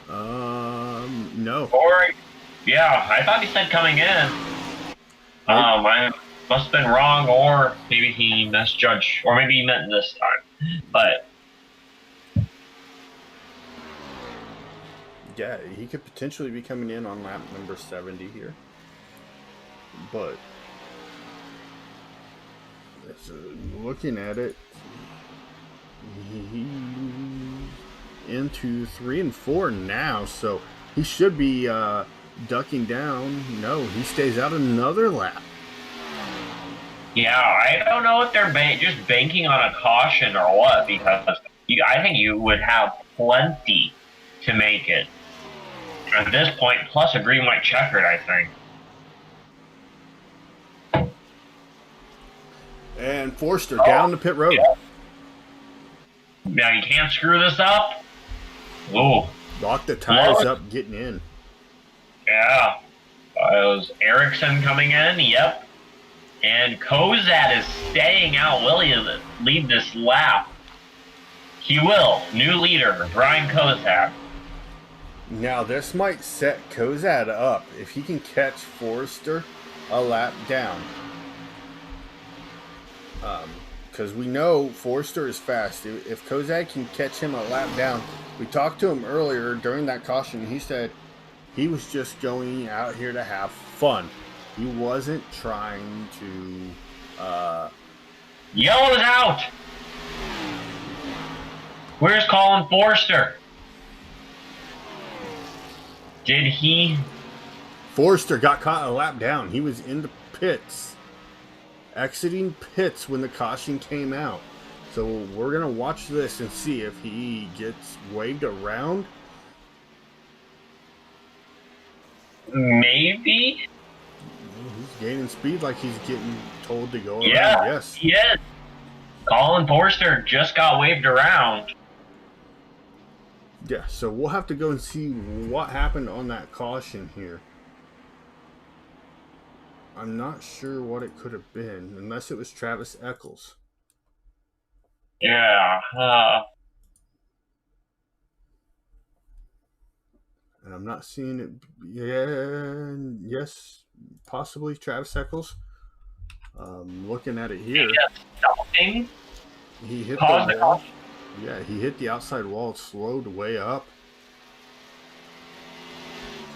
Speaker 1: No.
Speaker 2: Yeah, I thought he said coming in. I must have been wrong, or maybe he misjudged, or maybe he meant this time. But
Speaker 1: yeah, he could potentially be coming in on lap number 70 here. But looking at it, he's into 3 and 4 now, so he should be ducking down. No, he stays out another lap.
Speaker 2: Yeah, I don't know if they're just banking on a caution or what, because I think you would have plenty to make it at this point, plus a green white checkered, I think.
Speaker 1: And Forster down the pit road.
Speaker 2: Yeah. Now you can't screw this up. Ooh.
Speaker 1: Lock the tires up getting in.
Speaker 2: Yeah. It was Erickson coming in. Yep. And Kozad is staying out. Will he lead this lap? He will. New leader, Brian Kozad.
Speaker 1: Now, this might set Kozad up if he can catch Forrester a lap down. Because we know Forrester is fast. If Kozad can catch him a lap down, we talked to him earlier during that caution. He said he was just going out here to have fun. He wasn't trying to...
Speaker 2: Yellow is out! Where's Colin Forrester? Did he...
Speaker 1: Forrester got caught a lap down. He was in the pits. Exiting pits when the caution came out. So we're going to watch this and see if he gets waved around.
Speaker 2: Maybe?
Speaker 1: He's gaining speed like he's getting told to go around.
Speaker 2: Yeah,
Speaker 1: Yes.
Speaker 2: he is. Colin Forrester just got waved around.
Speaker 1: Yeah, so we'll have to go and see what happened on that caution here. I'm not sure what it could have been, unless it was Travis Eccles.
Speaker 2: Yeah.
Speaker 1: And I'm not seeing it. Yeah, yes, possibly Travis Eccles. Looking at it here,
Speaker 2: Stopping.
Speaker 1: he hit
Speaker 2: Caused
Speaker 1: the
Speaker 2: the
Speaker 1: wall.
Speaker 2: caution.
Speaker 1: Yeah, he hit the outside wall, slowed way up.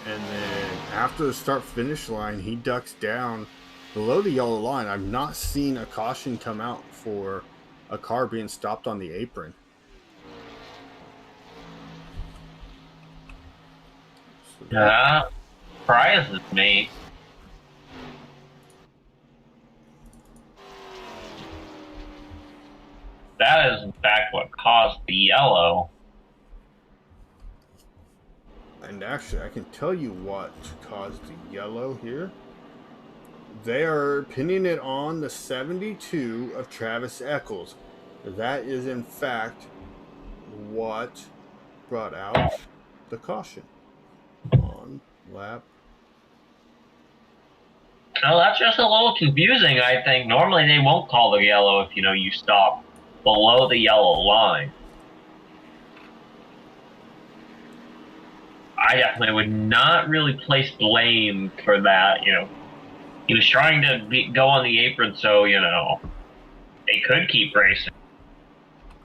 Speaker 1: And then after the start-finish line, he ducks down below the yellow line. I've not seen a caution come out for a car being stopped on the apron. So
Speaker 2: That surprises me. That is, in fact, what caused the yellow.
Speaker 1: And actually, I can tell you what caused the yellow here. They are pinning it on the 72 of Travis Eccles. That is, in fact, what brought out the caution on lap.
Speaker 2: No, that's just a little confusing, I think. Normally they won't call the yellow if, you stop below the yellow line. I definitely would not really place blame for that, He was trying to go on the apron so, they could keep racing.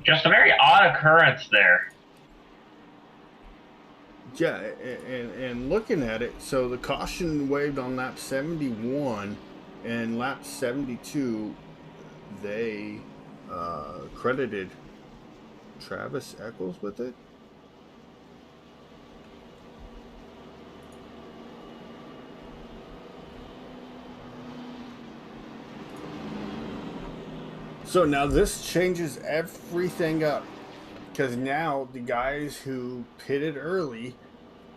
Speaker 2: Just a very odd occurrence there.
Speaker 1: Yeah, and looking at it, so the caution waved on lap 71, and lap 72, they credited Travis Eccles with it. So now this changes everything up, because now the guys who pitted early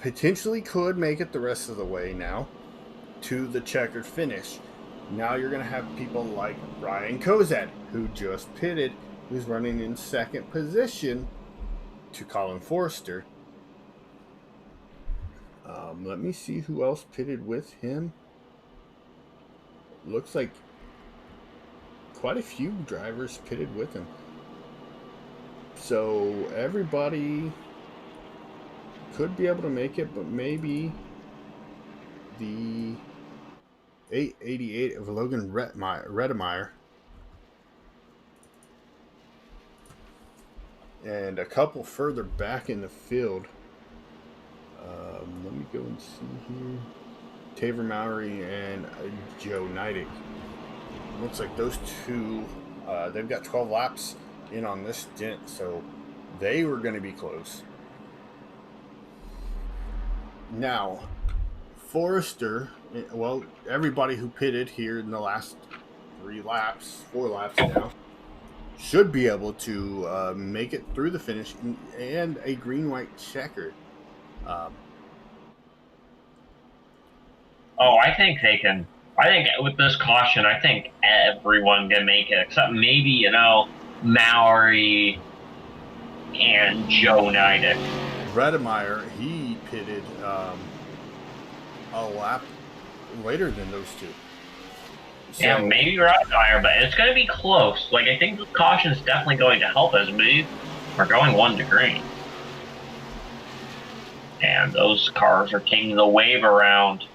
Speaker 1: potentially could make it the rest of the way now to the checkered finish. Now you're going to have people like Brian Kozad, who just pitted, who's running in second position to Colin Forrester. Let me see who else pitted with him. Looks like quite a few drivers pitted with him. So everybody could be able to make it, but maybe the 888 of Logan Redemeyer and a couple further back in the field. Let me go and see here. Taver Mowry and Joe Neidig. Looks like those two, they've got 12 laps in on this stint, so they were going to be close. Now, Forrester, well, everybody who pitted here in the last 4 laps now, should be able to make it through the finish and a green-white checker.
Speaker 2: I think they can. I think with this caution, I think everyone can make it, except maybe, Mowry and Joe Neidig.
Speaker 1: Redemeyer, he pitted a lap later than those two.
Speaker 2: Yeah, maybe right fire, but it's going to be close. Like, I think the caution is definitely going to help us move. We're going 1 to green. And those cars are taking the wave around.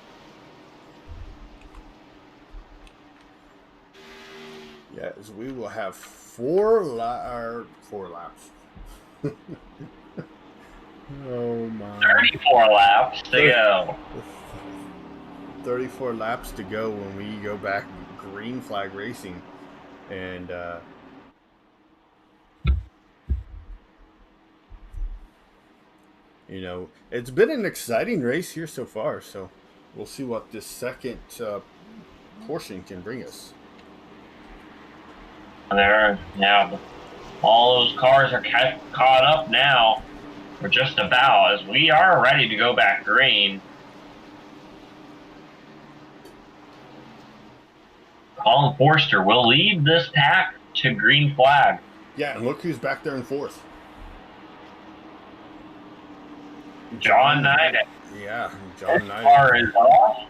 Speaker 1: Yes, we will have 4 laps. Oh my.
Speaker 2: 34 laps to go.
Speaker 1: 34 laps to go when we go back green flag racing. And you know, it's been an exciting race here so far, so we'll see what this second portion can bring us.
Speaker 2: There, yeah, all those cars are caught up now. We're just about, as we are ready to go back green. Colin Forster will lead this pack to green flag.
Speaker 1: Yeah, and look who's back there in fourth.
Speaker 2: John Knight.
Speaker 1: Yeah, John Knight.
Speaker 2: Car is off.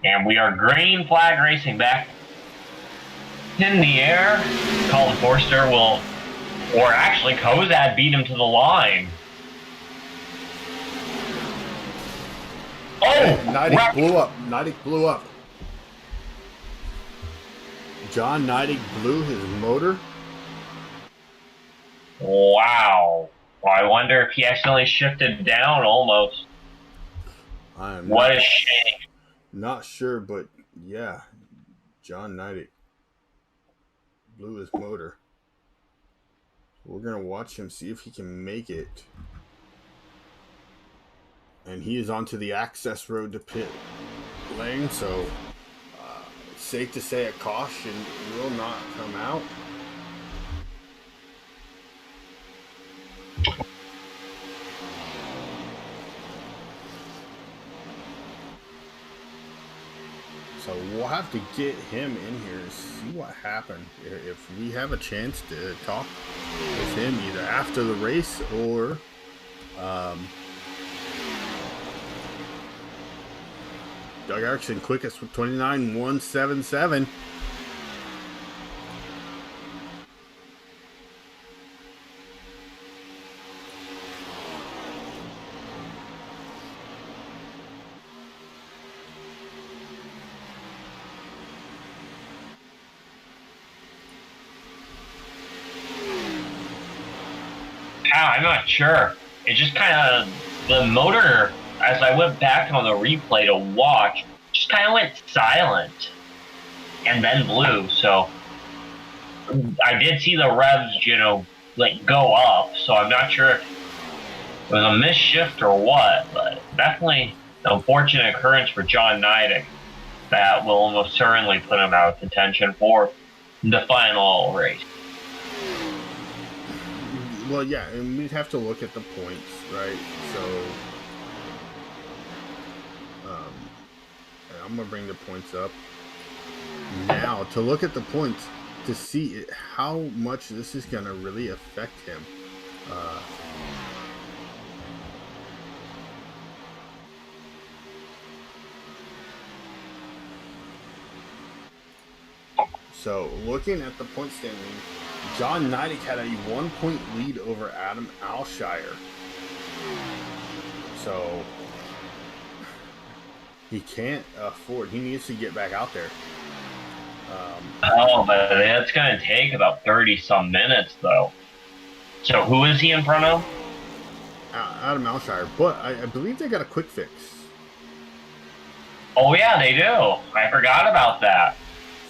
Speaker 2: And we are green flag racing back in the air. Colin Forster will, or actually Kozad beat him to the line. Oh,
Speaker 1: Neidig blew up. Neidig blew up. John Neidig blew his motor.
Speaker 2: Wow. Well, I wonder if he accidentally shifted down almost. What a shame.
Speaker 1: Not sure, but yeah, John Neidig blew his motor. We're going to watch him, see if he can make it. And he is onto the access road to pit lane, so it's safe to say a caution will not come out. So we'll have to get him in here to see what happened. If we have a chance to talk with him either after the race or Doug Erickson, quickest with 29.177.
Speaker 2: I'm not sure. It just kind of, the motor, as I went back on the replay to watch, just kind of went silent and then blew. So I did see the revs, like go up. So I'm not sure if it was a misshift or what, but definitely an unfortunate occurrence for John Neidig that will almost certainly put him out of contention for the final race.
Speaker 1: Well, yeah, and we'd have to look at the points, right? So, I'm going to bring the points up now to look at the points to see how much this is going to really affect him. So, looking at the point standing, John Neidig had a 1-point lead over Adam Alshire. So, he can't afford, he needs to get back out there.
Speaker 2: But that's going to take about 30-some minutes, though. So who is he in front of?
Speaker 1: Adam Alshire, but I believe they got a quick fix.
Speaker 2: Oh, yeah, they do. I forgot about that.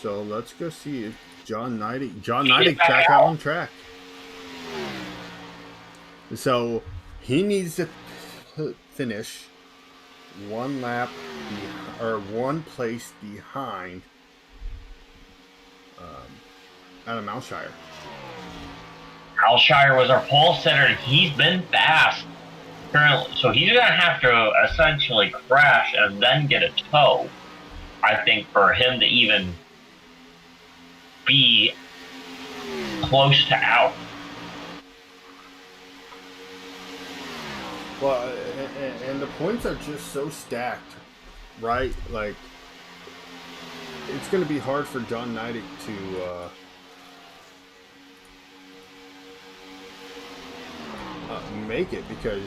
Speaker 1: So let's go see if John Neidig back out on track. So he needs to finish one lap or one place behind Adam Alshire.
Speaker 2: Alshire was our pole sitter, and he's been fast currently. So he's going to have to essentially crash and then get a tow, I think, for him to even be close to out.
Speaker 1: Well, and the points are just so stacked, right? Like, it's going to be hard for John Neidig to make it because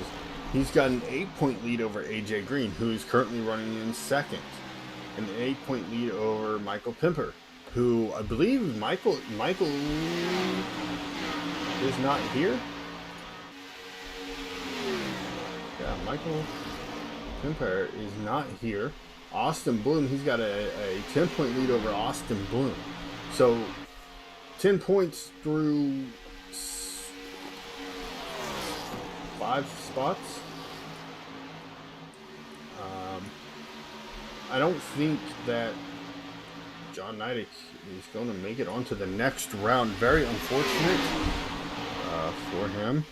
Speaker 1: he's got an 8-point lead over AJ Green, who is currently running in second, and an 8-point lead over Michael Pimper, who I believe Michael is not here. Yeah, Michael Pimper is not here. Austin Bloom, he's got a 10-point lead over Austin Bloom. So 10 points through 5 spots. I don't think that John Neidig is going to make it onto the next round. Very unfortunate for him.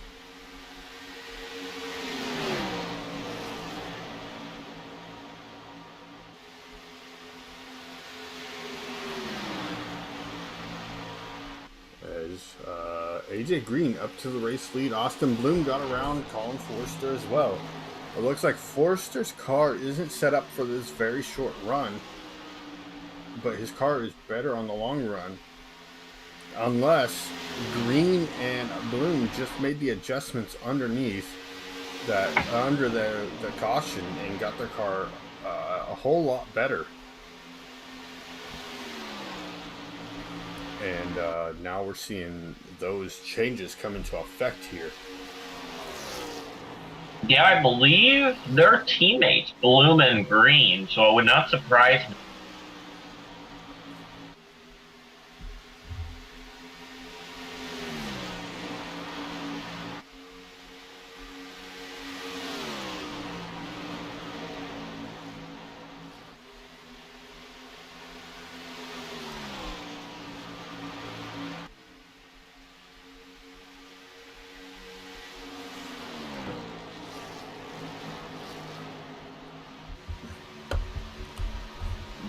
Speaker 1: As AJ Green up to the race lead. Austin Bloom got around Colin Forster as well. It looks like Forster's car isn't set up for this very short run, but his car is better on the long run, unless Green and Bloom just made the adjustments underneath that, under the caution, and got their car a whole lot better. And now we're seeing those changes come into effect here.
Speaker 2: Yeah, I believe they're teammates, Bloom and Green, so it would not surprise me.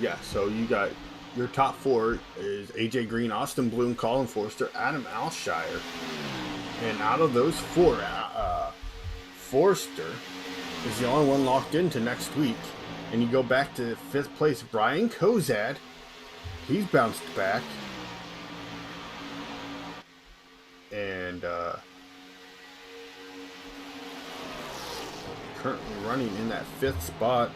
Speaker 1: Yeah, so you got your top 4 is AJ Green, Austin Bloom, Colin Forster, Adam Alshire. And out of those 4, Forster is the only one locked into next week. And you go back to 5th place, Brian Kozad. He's bounced back. And currently running in that 5th spot.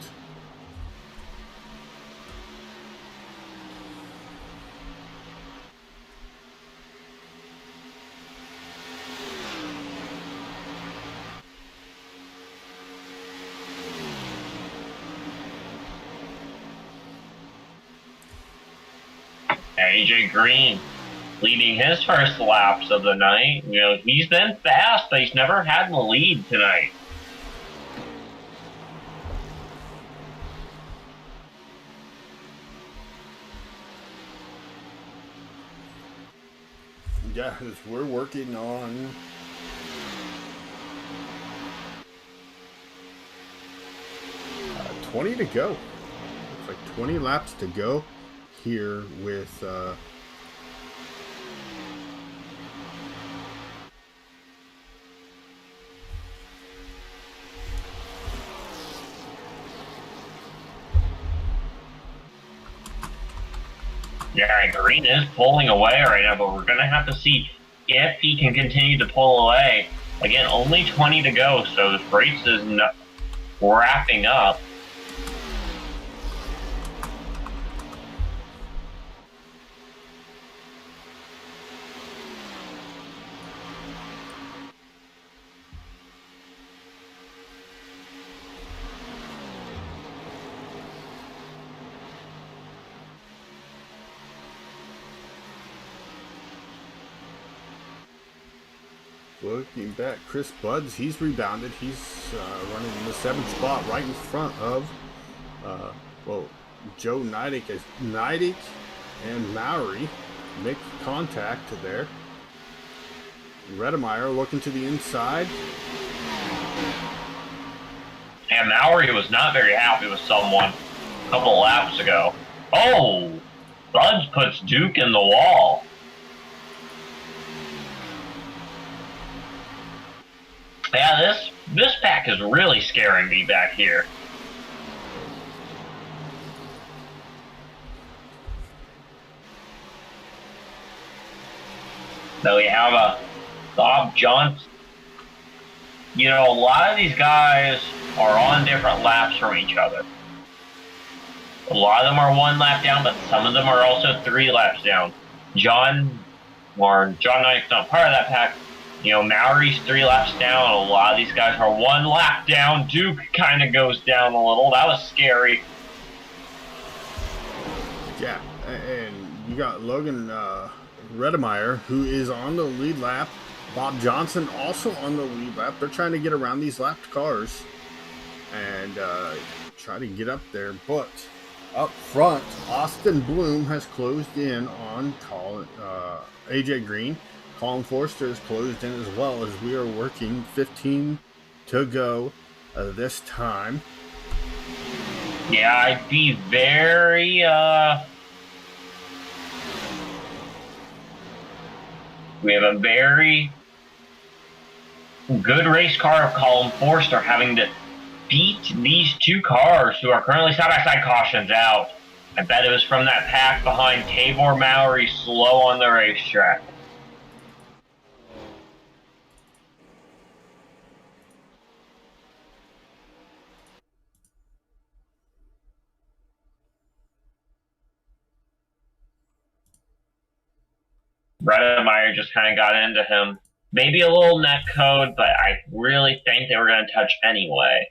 Speaker 2: AJ Green leading his first laps of the night. You know, he's been fast, but he's never had the lead tonight.
Speaker 1: Yeah, we're working on 20 to go. Looks like 20 laps to go here with
Speaker 2: Yeah, Green is pulling away right now, but we're going to have to see if he can continue to pull away. Again, only 20 to go, so this race is wrapping up.
Speaker 1: looking back, Chris Buds, he's rebounded. He's running in the 7th spot right in front of, Joe Neidig. As Neidig and Maury make contact there. Redemeyer looking to the inside.
Speaker 2: And Maury was not very happy with someone a couple laps ago. Oh! Buds puts Duke in the wall. Yeah, this pack is really scaring me back here. So we have a Bob Johnson. You know, a lot of these guys are on different laps from each other. A lot of them are 1 lap down, but some of them are also 3 laps down. John Knight's not part of that pack. You know, Maori's 3 laps down. A lot of these guys are 1 lap down. Duke kind of goes down a little. That was scary.
Speaker 1: Yeah, and you got Logan Redemeyer, who is on the lead lap. Bob Johnson also on the lead lap. They're trying to get around these lapped cars and try to get up there. But up front, Austin Bloom has closed in on AJ Green. Colin Forster is closed in as well, as we are working 15 to go this time.
Speaker 2: Yeah, I'd be very we have a very good race car of Colin Forster having to beat these 2 cars who are currently side-by-side cautions out. I bet it was from that pack behind Tabor Maori slow on the racetrack. Redemeyer just kind of got into him. Maybe a little net code, but I really think they were going to touch anyway.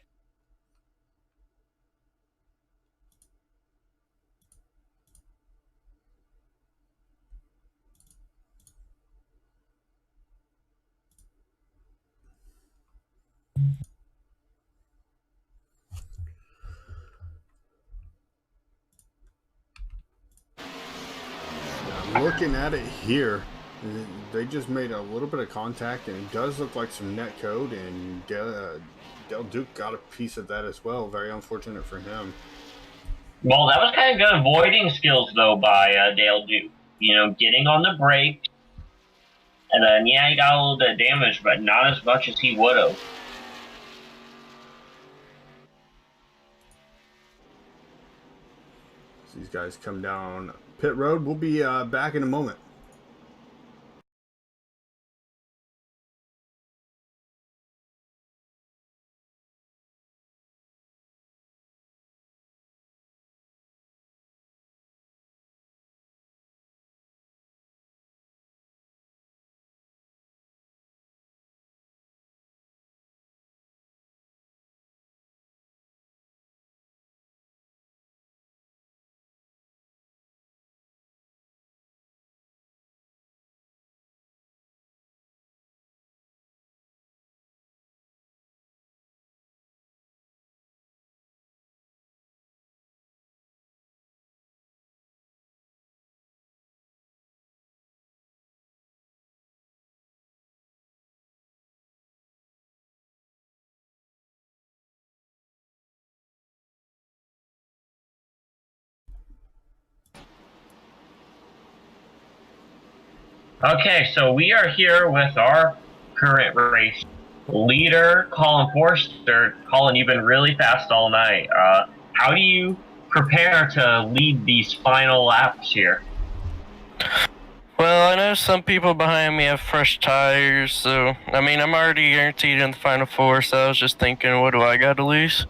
Speaker 1: Looking at it here, they just made a little bit of contact, and it does look like some net code, and Del Duke got a piece of that as well. Very unfortunate for him.
Speaker 2: Well, that was kind of good avoiding skills, though, by Dale Duke. You know, getting on the brake, and then, yeah, he got a little bit of damage, but not as much as he would have.
Speaker 1: These guys come down pit road. We'll be back in a moment.
Speaker 2: Okay, so we are here with our current race leader, Colin Forster. Colin, you've been really fast all night. How do you prepare to lead these final laps here?
Speaker 4: Well, I know some people behind me have fresh tires, so I mean, I'm already guaranteed in the final 4, so I was just thinking, what do I got to lose?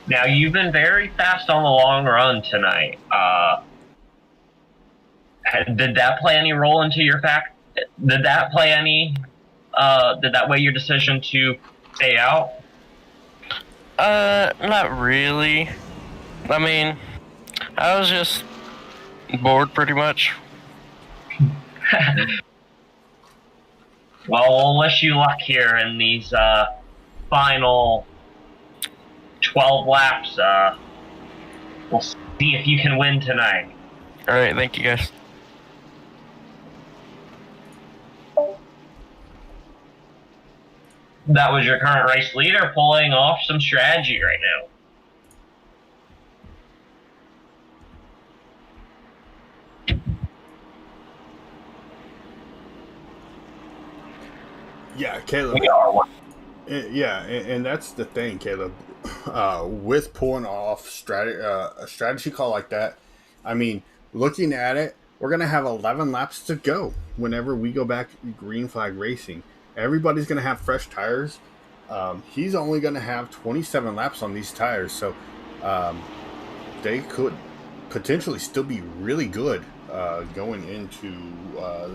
Speaker 2: Now, you've been very fast on the long run tonight. Did that play any role into your fact? Did that play any? Did that weigh your decision to stay out?
Speaker 4: Not really. I mean, I was just bored pretty much.
Speaker 2: Well, we'll wish you luck here in these final 12 laps. We'll see if you can win tonight.
Speaker 4: All right, thank you guys.
Speaker 2: That was your current race leader pulling off some strategy right now.
Speaker 1: Yeah, Caleb.
Speaker 2: We are one.
Speaker 1: Yeah, and that's the thing, Caleb. With pulling off a strategy call like that, I mean, looking at it, we're gonna have 11 laps to go whenever we go back green flag racing. Everybody's gonna have fresh tires. He's only gonna have 27 laps on these tires, so they could potentially still be really good going into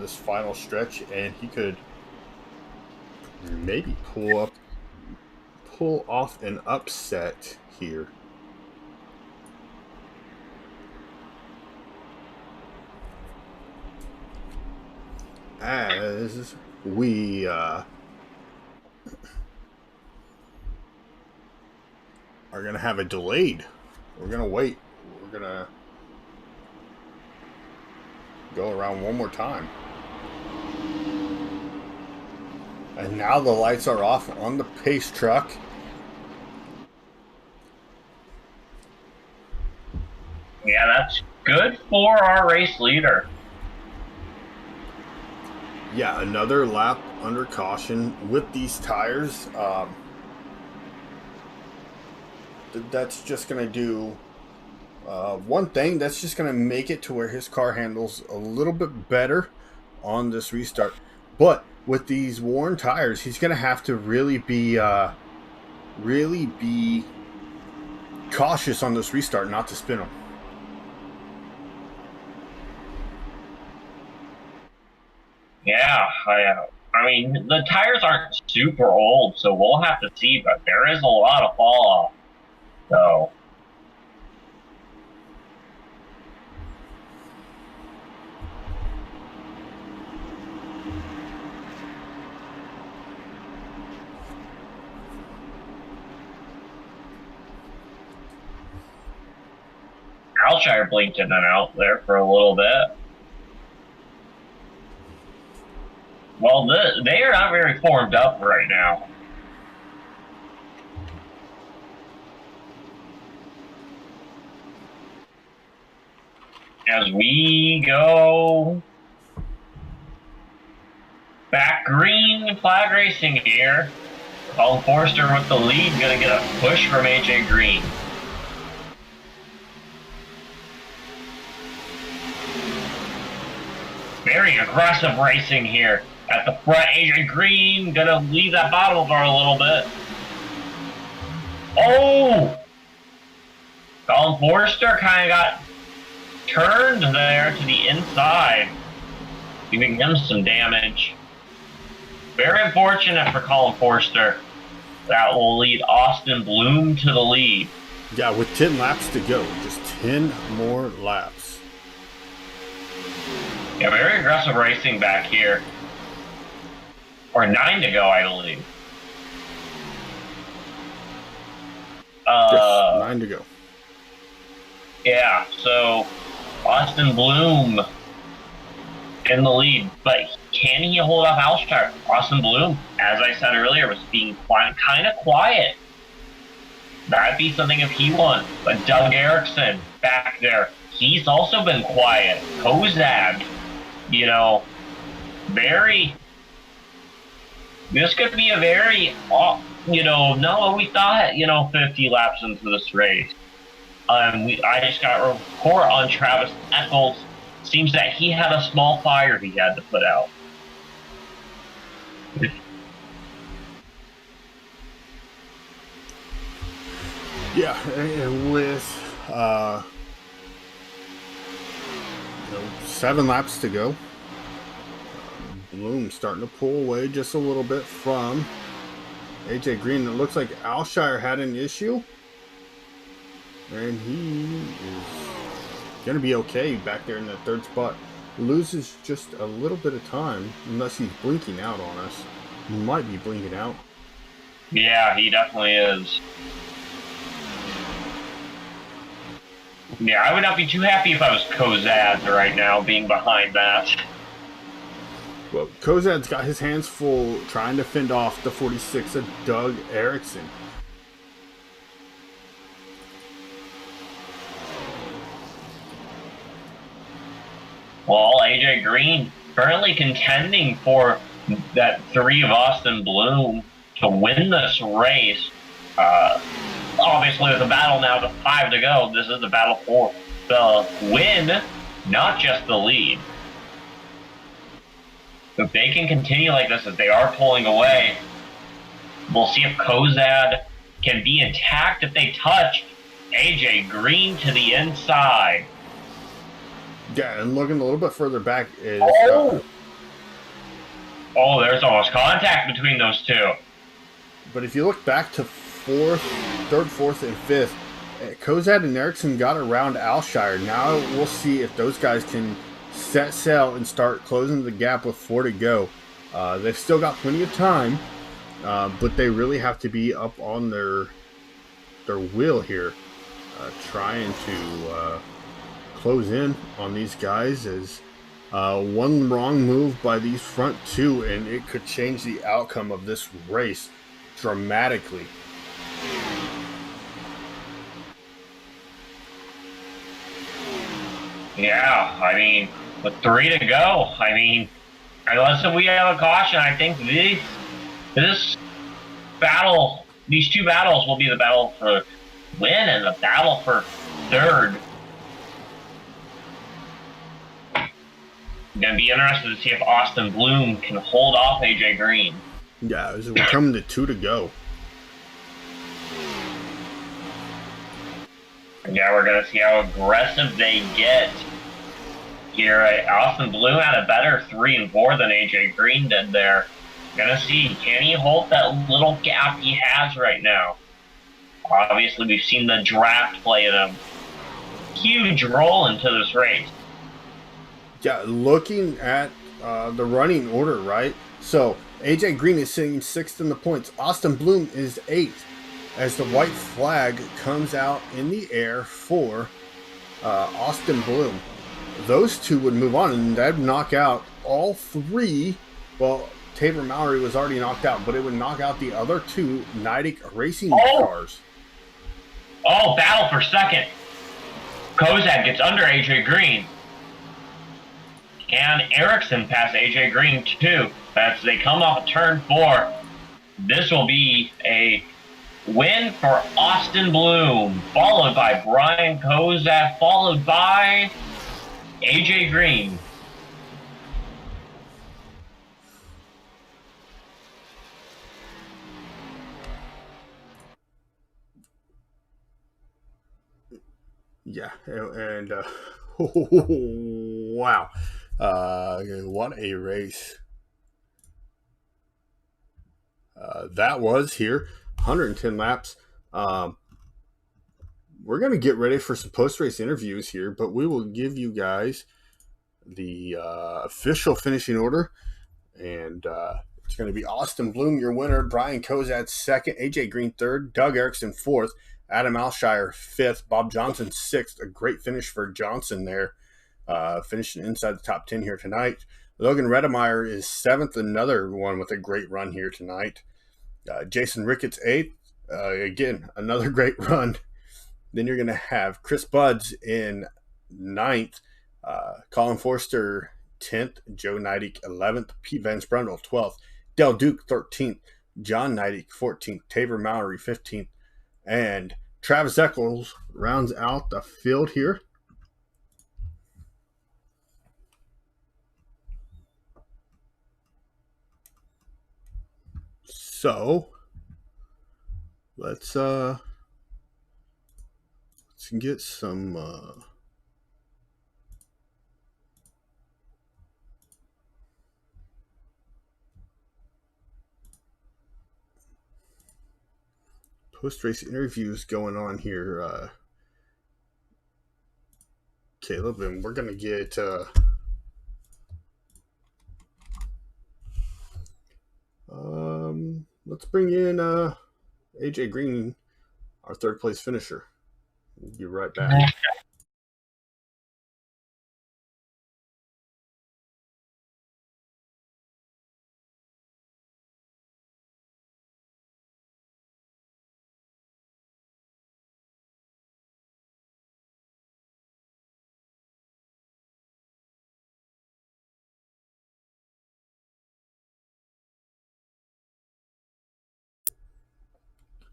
Speaker 1: this final stretch, and he could maybe pull off an upset here. As we are going to have a delayed. We're going to wait. We're going to go around one more time. And now the lights are off on the pace truck.
Speaker 2: Yeah, that's good for our race leader.
Speaker 1: Yeah, another lap under caution with these tires. That's just going to do one thing. That's just going to make it to where his car handles a little bit better on this restart. But with these worn tires, he's going to have to really be cautious on this restart, not to spin them.
Speaker 2: Yeah, I mean, the tires aren't super old, so we'll have to see, but there is a lot of fall off. So, Alshire blinked in and out there for a little bit. Well, they are not very formed up right now. As we go back green flag racing here, Colin Forster with the lead, gonna get a push from AJ Green. Very aggressive racing here. At the front, AJ Green gonna leave that bottle bar a little bit. Oh! Colin Forster kind of got turned there to the inside, giving him some damage. Very unfortunate for Colin Forster. That will lead Austin Bloom to the lead.
Speaker 1: Yeah, with 10 laps to go. Just 10 more laps.
Speaker 2: Yeah, very aggressive racing back here. Or 9 to go, I believe.
Speaker 1: Yes, 9 to go.
Speaker 2: Yeah, so Austin Bloom in the lead, but can he hold off Alshire? Austin Bloom, as I said earlier, was being kind of quiet. That'd be something if he won. But Doug Erickson back there, he's also been quiet. Kozad, this could be a very, no, we thought, 50 laps into this race. I just got a report on Travis Eccles. Seems that he had a small fire he had to put out.
Speaker 1: Yeah, and with 7 laps to go, Bloom starting to pull away just a little bit from AJ Green. It looks like Alshire had an issue, and he is going to be okay back there in that third spot. Loses just a little bit of time, unless he's blinking out on us. He might be blinking out.
Speaker 2: Yeah, he definitely is. Yeah, I would not be too happy if I was Kozad right now, being behind that.
Speaker 1: Well, Kozad's got his hands full trying to fend off the 46 of Doug Erickson.
Speaker 2: Well, AJ Green currently contending for that 3 of Austin Bloom to win this race. Obviously, there's a battle now to 5 to go. This is the battle for the win, not just the lead. If they can continue like this, as they are pulling away, we'll see if Kozad can be intact if they touch AJ Green to the inside.
Speaker 1: Yeah, and looking a little bit further back is...
Speaker 2: Oh, there's almost contact between those two.
Speaker 1: But if you look back to third, fourth, and fifth, Kozad and Erickson got around Alshire. Now we'll see if those guys can set sail and start closing the gap with 4 to go. They've still got plenty of time, but they really have to be up on their wheel here, trying to close in on these guys. As one wrong move by these front two, and it could change the outcome of this race dramatically.
Speaker 2: Yeah, I mean, with 3 to go, I mean, unless we have a caution, I think this battle, these 2 battles will be the battle for win and the battle for third. Gonna be interested to see if Austin Bloom can hold off AJ Green.
Speaker 1: Yeah, we're coming to 2 to go.
Speaker 2: Yeah, we're gonna see how aggressive they get here. Austin Bloom had a better 3 and 4 than AJ Green did there. Gonna see, can he hold that little gap he has right now? Obviously, we've seen the draft play a huge role into this race.
Speaker 1: Yeah, looking at the running order, right? So AJ Green is sitting 6th in the points. Austin Bloom is 8th as the white flag comes out in the air for Austin Bloom. Those 2 would move on, and that would knock out all 3. Well, Tabor Mallory was already knocked out, but it would knock out the other 2 Nidec racing cars.
Speaker 2: Oh, battle for second. Kozad gets under AJ Green. And Erickson pass AJ Green too. As they come off turn 4. This will be a win for Austin Bloom, followed by Brian Kozad, followed by AJ Green.
Speaker 1: Yeah, and wow, what a race that was here. 110 laps. We're going to get ready for some post-race interviews here, but we will give you guys the official finishing order, and it's going to be Austin Bloom, your winner, Brian Kozad second, AJ Green third, Doug Erickson fourth, Adam Alshire 5th, Bob Johnson 6th. A great finish for Johnson there, finishing inside the top 10 here tonight. Logan Redemeyer is 7th, another one with a great run here tonight. Jason Ricketts 8th, again, another great run. Then you're going to have Chris Buds in 9th, Colin Forster 10th, Joe Nidec 11th, Pete Van Sprundle 12th, Del Duke 13th, John Nidec 14th, Tabor Mallory 15th, and Travis Eccles rounds out the field here. So let's get some post-race interviews going on here, Caleb, and we're going to get let's bring in AJ Green, our 3rd place finisher. We'll be right back.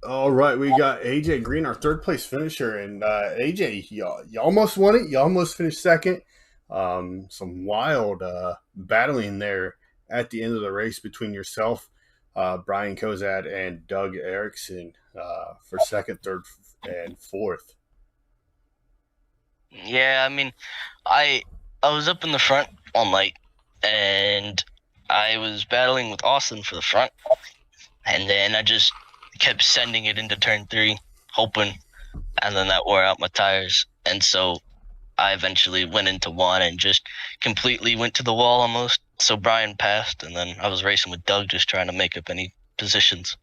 Speaker 1: All right, we got AJ Green, our third place finisher, and AJ, you almost won it. You almost finished second. Some wild battling there at the end of the race between yourself, Brian Kozad, and Doug Erickson for second, third, and fourth.
Speaker 5: Yeah, I mean, I was up in the front all night, and I was battling with Austin for the front, and then I just kept sending it into turn 3, hoping, and then that wore out my tires, and so I eventually went into 1 and just completely went to the wall almost. So Brian passed, and then I was racing with Doug, just trying to make up any positions.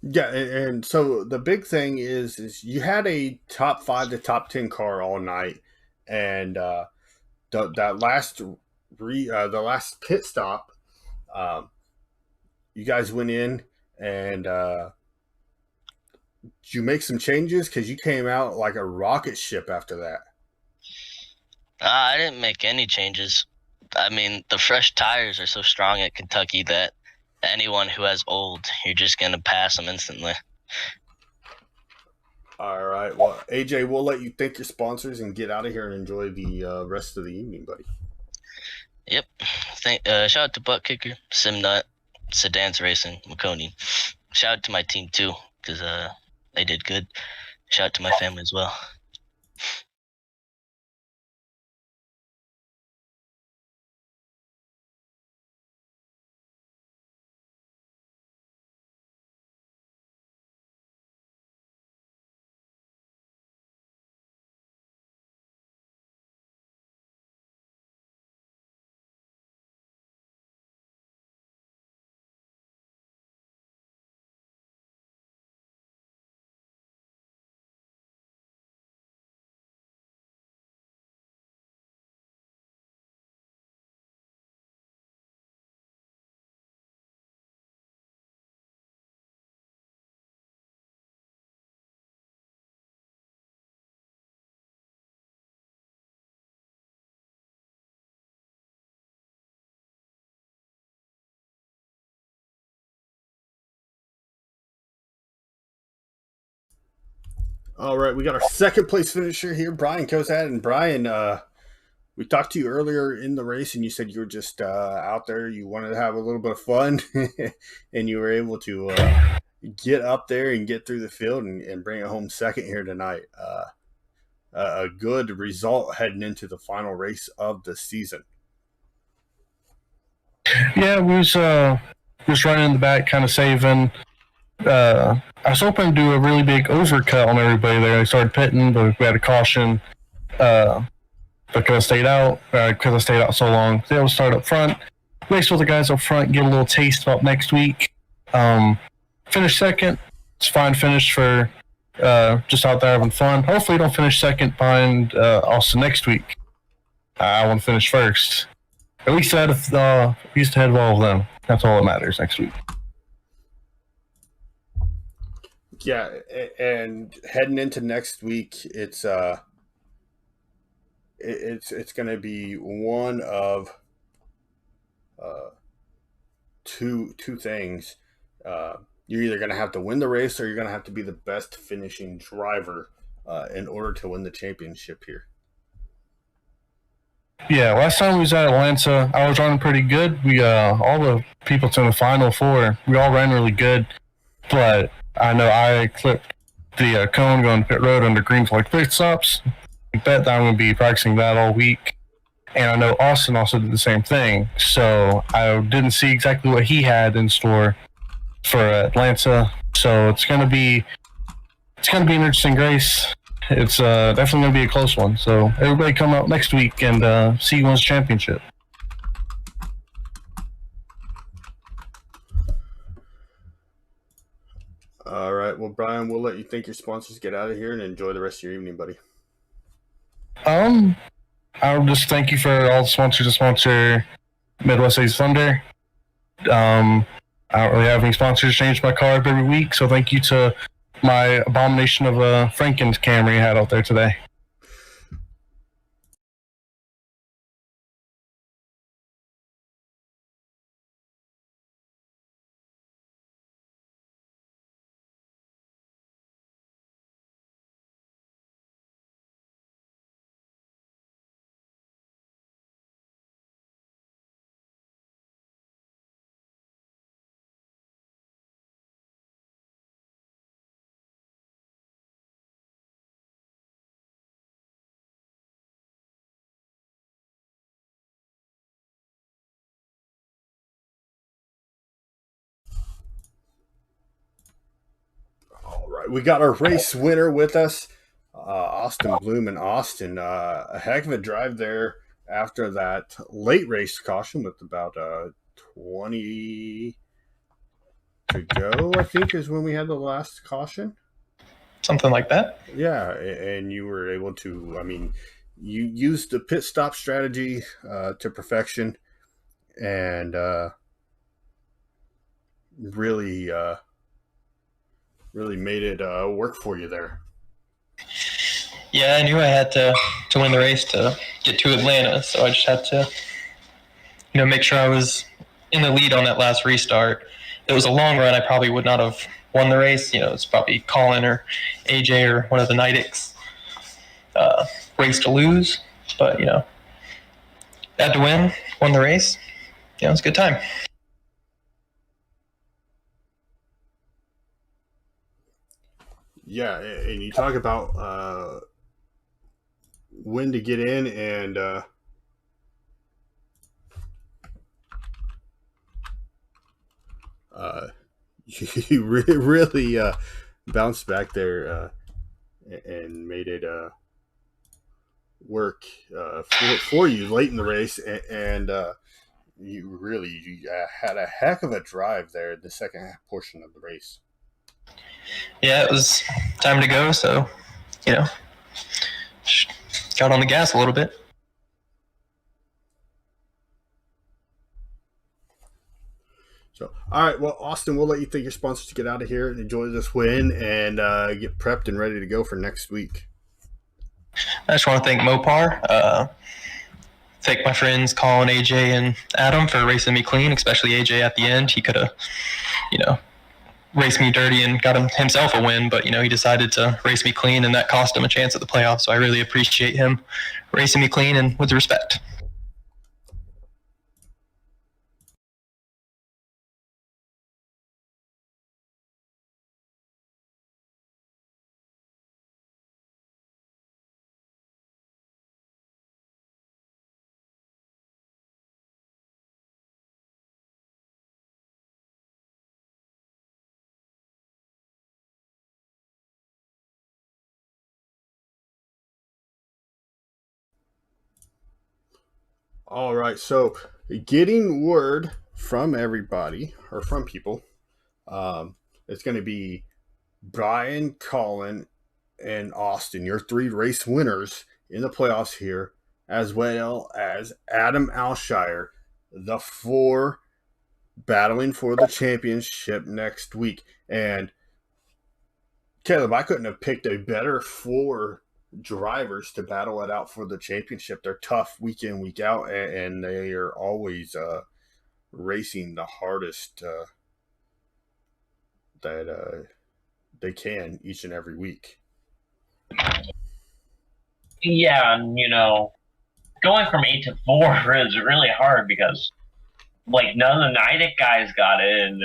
Speaker 1: Yeah, and so the big thing is you had a top 5 to top 10 car all night, and that last the last pit stop, um, you guys went in and did you make some changes because you came out like a rocket ship after that?
Speaker 5: I didn't make any changes. I mean, the fresh tires are so strong at Kentucky that anyone who has old, you're just going to pass them instantly.
Speaker 1: All right. Well, AJ, we'll let you thank your sponsors and get out of here and enjoy the rest of the evening, buddy.
Speaker 5: Yep. Shout out to Butt Kicker, Simnut, Sedans Racing, Maconi. Shout out to my team too, because they did good. Shout out to my family as well.
Speaker 1: All right, we got our second place finisher here, Brian Kozad. And Brian, we talked to you earlier in the race, and you said you were just out there. You wanted to have a little bit of fun, and you were able to get up there and get through the field and bring it home second here tonight. A good result heading into the final race of the season.
Speaker 3: Yeah, we was just running in the back, kind of saving. I was hoping to do a really big overcut on everybody there. I started pitting, but we had a caution. Because I stayed out, so long. They able to start up front, race with the guys up front, get a little taste about next week. Finish second. It's fine finish for just out there having fun. Hopefully, don't finish second behind Austin next week. I want to finish first. At least ahead of ahead of all of them. That's all that matters next week.
Speaker 1: Yeah, and heading into next week, it's going to be one of two things. You're either going to have to win the race or you're going to have to be the best finishing driver in order to win the championship here.
Speaker 3: Yeah, last time we was at Atlanta, I was running pretty good. We all the people to the final 4, we all ran really good, but I know I clipped the cone going pit road under green flag pit stops. I bet that I'm going to be practicing that all week. And I know Austin also did the same thing. So I didn't see exactly what he had in store for Atlanta. So it's going to be an interesting race. It's definitely going to be a close one. So everybody come out next week and see who wins the championship.
Speaker 1: All right. Well, Brian, we'll let you thank your sponsors, get out of here, and enjoy the rest of your evening, buddy.
Speaker 3: I'll just thank you for all the sponsors that sponsor Midwest Ace Thunder. I don't really have any sponsors change my car every week, so thank you to my abomination of a Franken's Camry I had out there today.
Speaker 1: right, we got our race winner with us, Austin Bloom in Austin. A heck of a drive there after that late race caution with about 20 to go, I think, is when we had the last caution.
Speaker 6: Something like that.
Speaker 1: Yeah, and you were able to, I mean, you used the pit stop strategy to perfection and really made it work for you there.
Speaker 6: Yeah, I knew I had to win the race to get to Atlanta, so I just had to, make sure I was in the lead on that last restart. It was a long run. I probably would not have won the race. It's probably Colin or AJ or one of the Nidicks race to lose, but had to won the race. It was a good time.
Speaker 1: Yeah, and you talk about when to get in and you really bounced back there and made it work for you late in the race, and you really had a heck of a drive there in the second portion of the race.
Speaker 6: Yeah, it was time to go, so got on the gas a little bit.
Speaker 1: So, all right, well, Austin, we'll let you thank your sponsors to get out of here and enjoy this win and get prepped and ready to go for next week.
Speaker 6: I just want to thank Mopar, thank my friends Colin, AJ, and Adam for racing me clean, especially AJ at the end. He could have, raced me dirty and got himself a win, but, he decided to race me clean, and that cost him a chance at the playoffs, so I really appreciate him racing me clean and with respect.
Speaker 1: All right, so getting word from everybody or from people, it's going to be Brian, Colin, and Austin, your 3 race winners in the playoffs here, as well as Adam Alshire, the 4 battling for the championship next week. And Caleb, I couldn't have picked a better 4 drivers to battle it out for the championship. They're tough week in, week out, and they are always racing the hardest that they can each and every week.
Speaker 2: Yeah, and going from 8 to 4 is really hard because, none of the Nidic guys got in.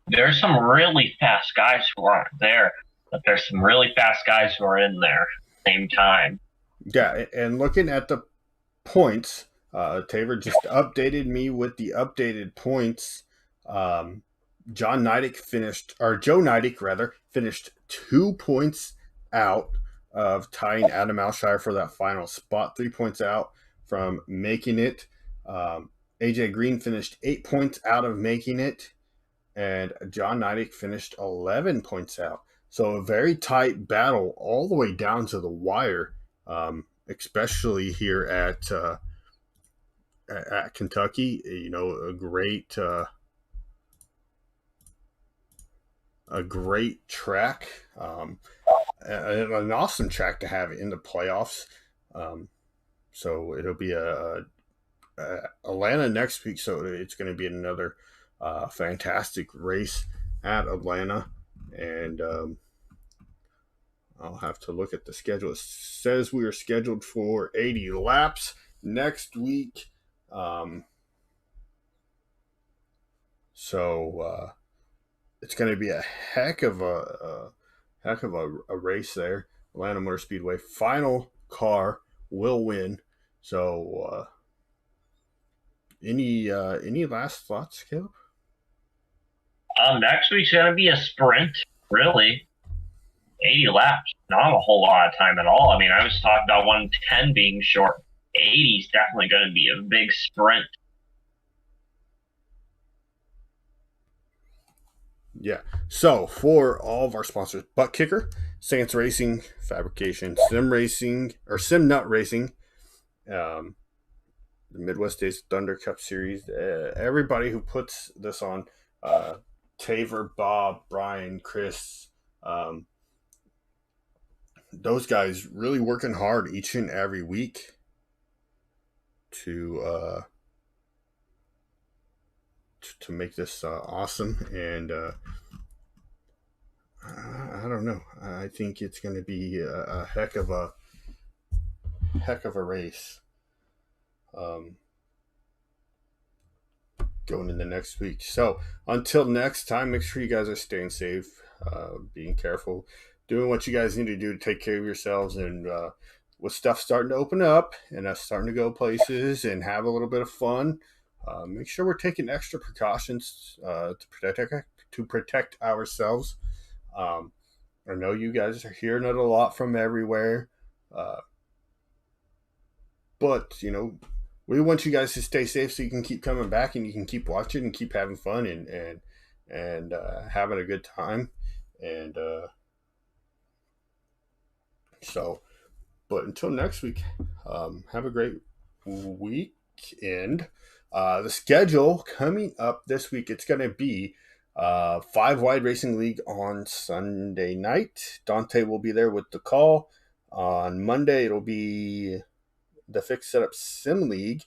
Speaker 2: There's some really fast guys who aren't there, but there's some really fast guys who are in there at the same time.
Speaker 1: Yeah, and looking at the points, Taver just updated me with the updated points. Joe Nidick finished 2 points out of tying Adam Alshire for that final spot, 3 points out from making it. AJ Green finished 8 points out of making it, and John Nidick finished 11 points out. So a very tight battle all the way down to the wire, especially here at Kentucky. A great track, an awesome track to have in the playoffs. So it'll be Atlanta next week. So it's going to be another fantastic race at Atlanta, and I'll have to look at the schedule. It says we are scheduled for 80 laps next week. So it's going to be a heck of a race there. Atlanta Motor Speedway final car will win. So any last thoughts, Caleb?
Speaker 2: Next week's gonna be a sprint, really. 80 laps, not a whole lot of time at all. I mean, I was talking about 110 being short. 80 is definitely going to be a big sprint.
Speaker 1: Yeah. So for all of our sponsors, Butt Kicker, Sans Racing, Fabrication, Sim Racing, or Sim Nut Racing, the Midwest Days Thunder Cup Series, everybody who puts this on, Taver, Bob, Brian, Chris, those guys really working hard each and every week to make this awesome. And I don't know. I think it's going to be a heck of a race going into next week. So until next time, make sure you guys are staying safe, being careful, doing what you guys need to do to take care of yourselves. And with stuff starting to open up and us starting to go places and have a little bit of fun, make sure we're taking extra precautions to protect ourselves. I know you guys are hearing it a lot from everywhere, but we want you guys to stay safe so you can keep coming back and you can keep watching and keep having fun and having a good time. And but until next week, have a great weekend. The schedule coming up this week, it's going to be 5 Wide Racing League on Sunday night. Dante will be there with the call. On Monday, it'll be the Fixed Setup Sim League.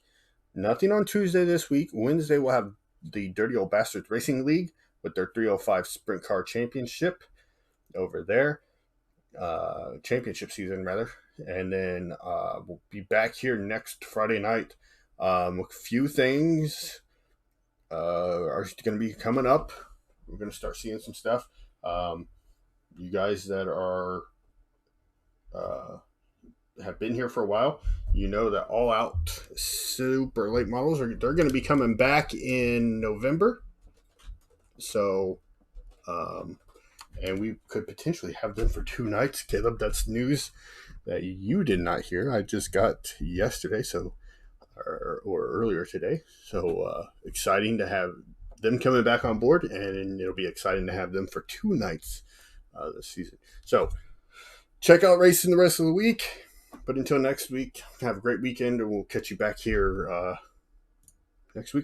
Speaker 1: Nothing on Tuesday this week. Wednesday, we'll have the Dirty Old Bastards Racing League with their 305 Sprint Car Championship over there. Championship season, rather. And then we'll be back here next Friday night. A few things are going to be coming up. We're going to start seeing some stuff. You guys that are have been here for a while, you know that All Out Super Late Models they're going to be coming back in November. So, and we could potentially have them for 2 nights, Caleb. That's news that you did not hear. I just got yesterday, or earlier today. So exciting to have them coming back on board, and it'll be exciting to have them for 2 nights this season. So check out racing the rest of the week. But until next week, have a great weekend, and we'll catch you back here next week.